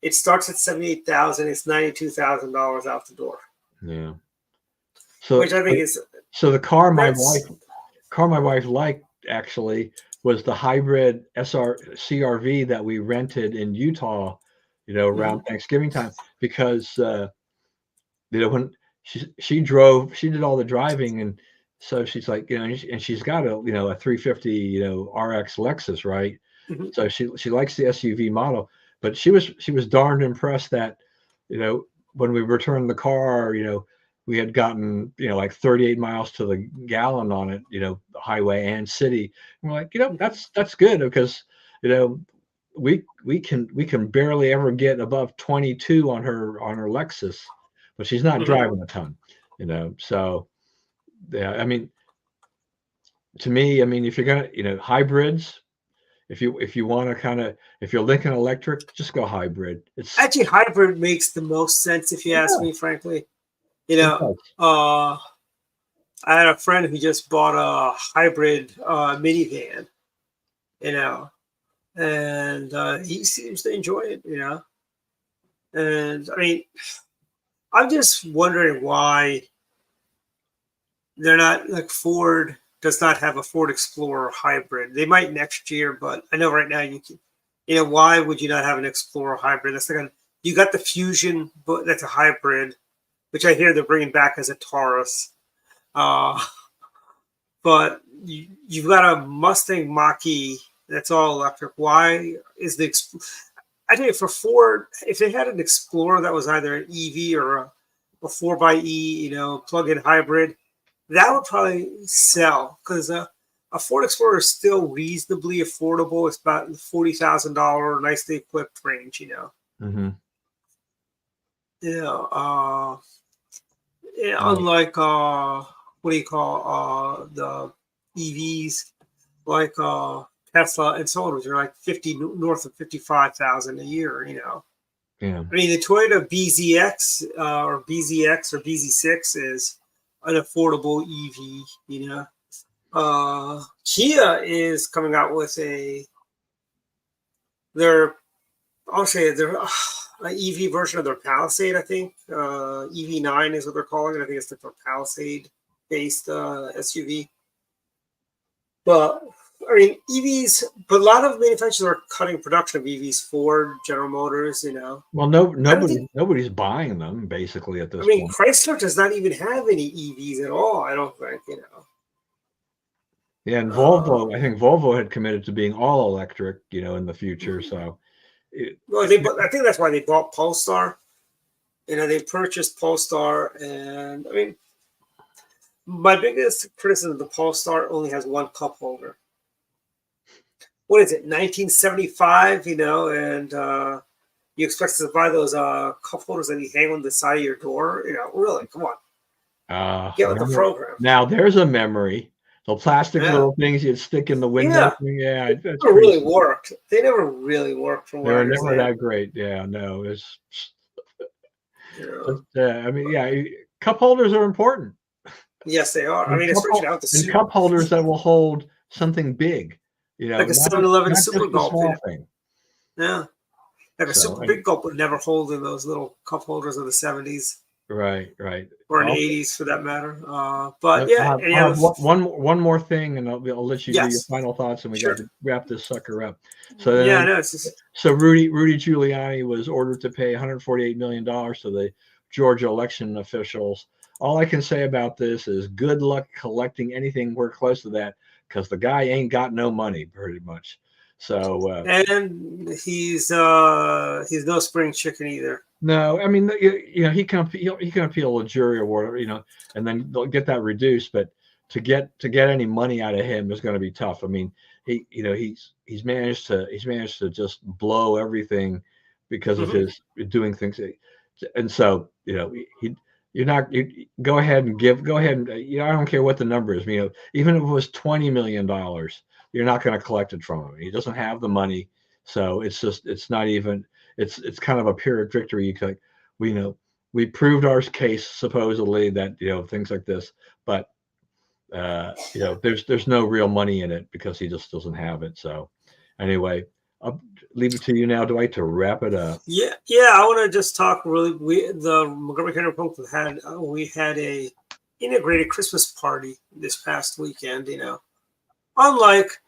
C: it starts at $78,000. It's $92,000 out the door.
E: Yeah. So
C: which I think is
E: the car my wife liked actually was the hybrid CRV that we rented in Utah, around Thanksgiving time because when she drove, she did all the driving, and so she's like, and she's got a 350 RX Lexus, right? So she likes the SUV model, but she was darned impressed that when we returned the car, we had gotten like 38 miles to the gallon on it, the highway and city. And we're like, that's good because we can barely ever get above 22 on her Lexus, but she's not driving a ton, so yeah, I mean, to me, if you're gonna hybrids, if you want to if you're Lincoln Electric, just go hybrid. It's
C: actually hybrid makes the most sense if you ask me, frankly. I had a friend who just bought a hybrid minivan, and he seems to enjoy it, you know. And I mean, I'm just wondering why they're not like Ford does not have a Ford Explorer hybrid. They might next year, but I know right now you can. You know, why would you not have an Explorer hybrid? That's like you got the Fusion, but that's a hybrid, which I hear they're bringing back as a Taurus. Uh, but you've got a Mustang Mach-E that's all electric. Why is the I tell you, for Ford, if they had an Explorer that was either an EV or a 4xe, you know, plug-in hybrid, that would probably sell because a Ford Explorer is still reasonably affordable. It's about $40,000, nicely equipped range, you know.
E: Mm-hmm.
C: You know, unlike what do you call the EVs like Tesla and so on, which are like north of 55,000 a year. You know,
E: Yeah.
C: I mean the Toyota BZX or BZ6 is an affordable EV. You know, Kia is coming out with their an EV version of their Palisade, I think. EV9 is what they're calling it. I think it's the Palisade-based SUV. But, I mean, EVs, but a lot of manufacturers are cutting production of EVs. Ford, General Motors, you know.
E: Well, nobody's buying them, basically, at this point.
C: Chrysler does not even have any EVs at all, I don't think, you know.
E: Yeah, and Volvo, I think Volvo had committed to being all electric, you know, in the future, so...
C: I think that's why they bought Polestar. You know, they purchased Polestar, and I mean, my biggest criticism of the Polestar only has one cup holder. What is it, 1975? You know, and you expect us to buy those cup holders that you hang on the side of your door? You know, really? Come on, get with the program.
E: Now there's a memory. The plastic little things you'd stick in the window. Yeah,
C: they never really worked. They never really worked from what I understand.
E: They were never that great. Yeah, no, it's. I mean, yeah, cup holders are important.
C: Yes, they are. I mean, especially out the soup.
E: And cup holders that will hold something big. You know,
C: like a 7-Eleven Super Gulp.
E: Small thing.
C: Yeah, like a super big gulp would never hold in those little cup holders of the 70s.
E: Right.
C: Or in the 80s, for that matter. But yeah,
E: one more thing, and I'll let you do your final thoughts, and we got to wrap this sucker up. So so Rudy Giuliani was ordered to pay $148 million to the Georgia election officials. All I can say about this is good luck collecting anything we're close to that, because the guy ain't got no money, pretty much. So
C: and he's no spring chicken either.
E: No, I mean, you know, he can appeal a jury or whatever, you know, and then they'll get that reduced. But to get any money out of him is going to be tough. I mean, he's managed to just blow everything because of his doing things, and so you know you go ahead and you know, I don't care what the number is. You know, even if it was $20 million, you're not going to collect it from him. He doesn't have the money, so it's not even. It's kind of a pyrrhic victory. Like, we proved our case supposedly that, you know, things like this, but you know, there's no real money in it because he just doesn't have it. So anyway, I'll leave it to you now, Dwight, to wrap it up.
C: Yeah. I want to just talk really. The Montgomery County Republican we had a integrated Christmas party this past weekend. You know, unlike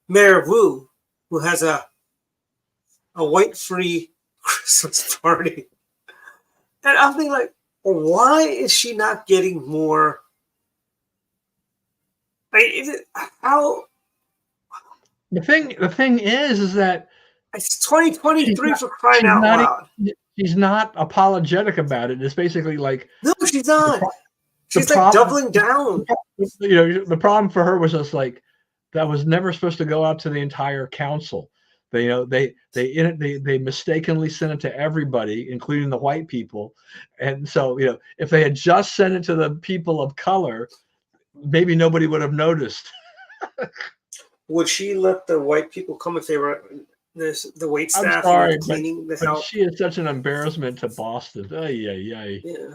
C: Mayor Wu, who has a white-free Christmas party. And I'm thinking, like, why is she not getting more? How?
E: The thing is that
C: it's 2023 for crying out loud.
E: She's not apologetic about it. It's basically like,
C: no, she's not. She's like doubling down.
E: You know, the problem for her was just like, that was never supposed to go out to the entire council. They mistakenly sent it to everybody, including the white people. And so, you know, if they had just sent it to the people of color, maybe nobody would have noticed.
C: Would she let the white people come if they were the wait staff?
E: I'm sorry,
C: cleaning
E: but she is such an embarrassment to Boston. Yeah.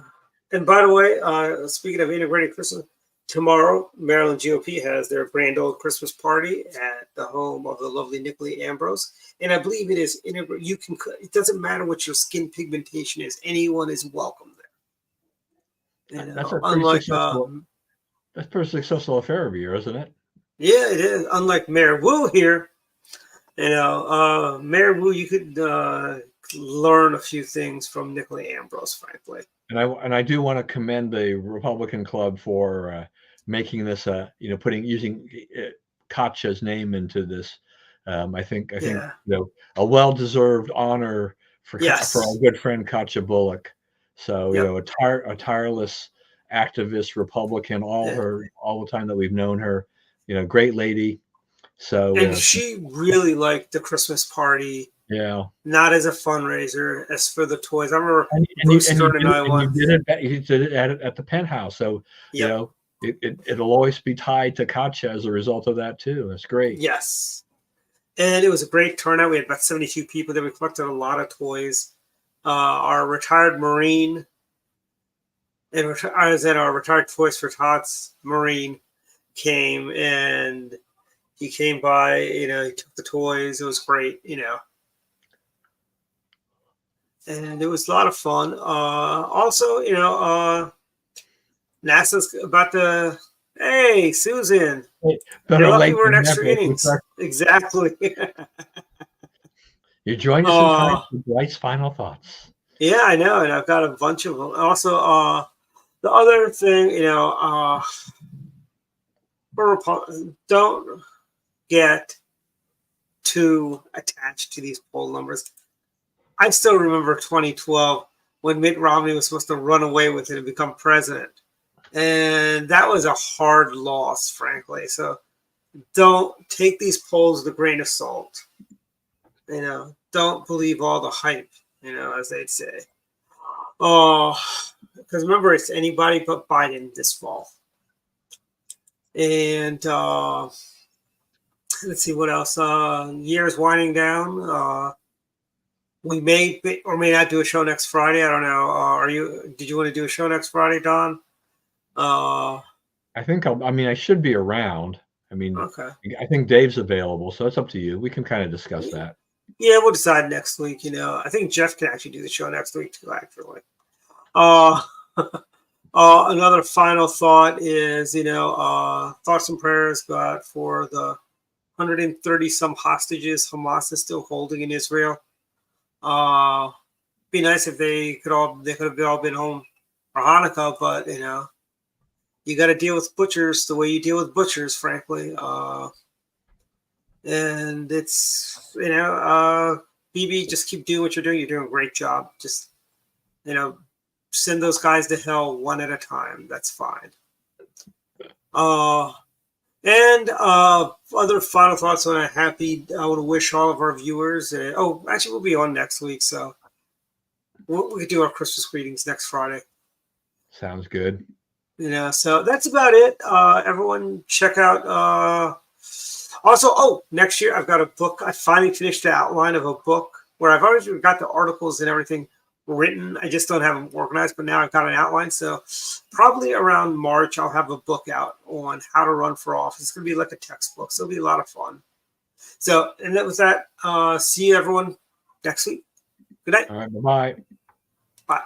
C: And by the way, speaking of integrated Christmas, tomorrow, Maryland GOP has their grand old Christmas party at the home of the lovely Nicolay Ambrose, and I believe it is. You can. It doesn't matter what your skin pigmentation is. Anyone is welcome there.
E: That's a pretty
C: Unlike
E: successful. That's a pretty successful affair of yours, isn't it?
C: yeah, it is. Unlike Mayor Wu here, Mayor Wu, you could learn a few things from Nicolay Ambrose, frankly.
E: And I do want to commend the Republican Club for making this, using Katja's name into this. I think a well-deserved honor for our good friend Katja Bullock. So a tireless activist Republican all the time that we've known her. Great lady. So
C: she really liked the Christmas party.
E: Yeah.
C: Not as a fundraiser, as for the toys. I remember
E: you did it at the penthouse. So it'll always be tied to Katja as a result of that too. That's great.
C: Yes. And it was a great turnout. We had about 72 people there. We collected a lot of toys. Our retired Marine, and I was at our retired Toys for Tots Marine came, and he came by, he took the toys. It was great, and it was a lot of fun. Also, NASA's about to, hey, Susan, you're lucky we're in extra innings. Exactly.
E: You join us in time for Dwight's final thoughts.
C: Yeah, I know, and I've got a bunch of them. Also, the other thing, don't get too attached to these poll numbers. I still remember 2012 when Mitt Romney was supposed to run away with it and become president. And that was a hard loss, frankly. So don't take these polls with a grain of salt. Don't believe all the hype, as they'd say. Because remember, it's anybody but Biden this fall. And let's see what else. Year's winding down. We may or may not do a show next Friday. I don't know. Did you want to do a show next Friday, Don?
E: I think I should be around.
C: Okay.
E: I think Dave's available, so it's up to you. We can kind of discuss that.
C: Yeah, we'll decide next week. I think Jeff can actually do the show next week too, actually. Another final thought is, thoughts and prayers, God, for the 130 some hostages Hamas is still holding in Israel. Be nice if they could have all been home for Hanukkah, but you got to deal with butchers the way you deal with butchers, frankly. And it's BB, just keep doing what you're doing. You're doing a great job. Just send those guys to hell one at a time. That's fine. And other final thoughts on a happy. I want to wish all of our viewers. Actually, we'll be on next week, so we could do our Christmas greetings next Friday.
E: Sounds good.
C: So that's about it. Everyone, check out. Also, next year I've got a book. I finally finished the outline of a book where I've already got the articles and everything written. I just don't have them organized, but now I've got an outline. So probably around March, I'll have a book out on how to run for office. It's going to be like a textbook. So it'll be a lot of fun. So, and that was that. See you everyone next week. Good night.
E: All right. Bye-bye.
C: Bye.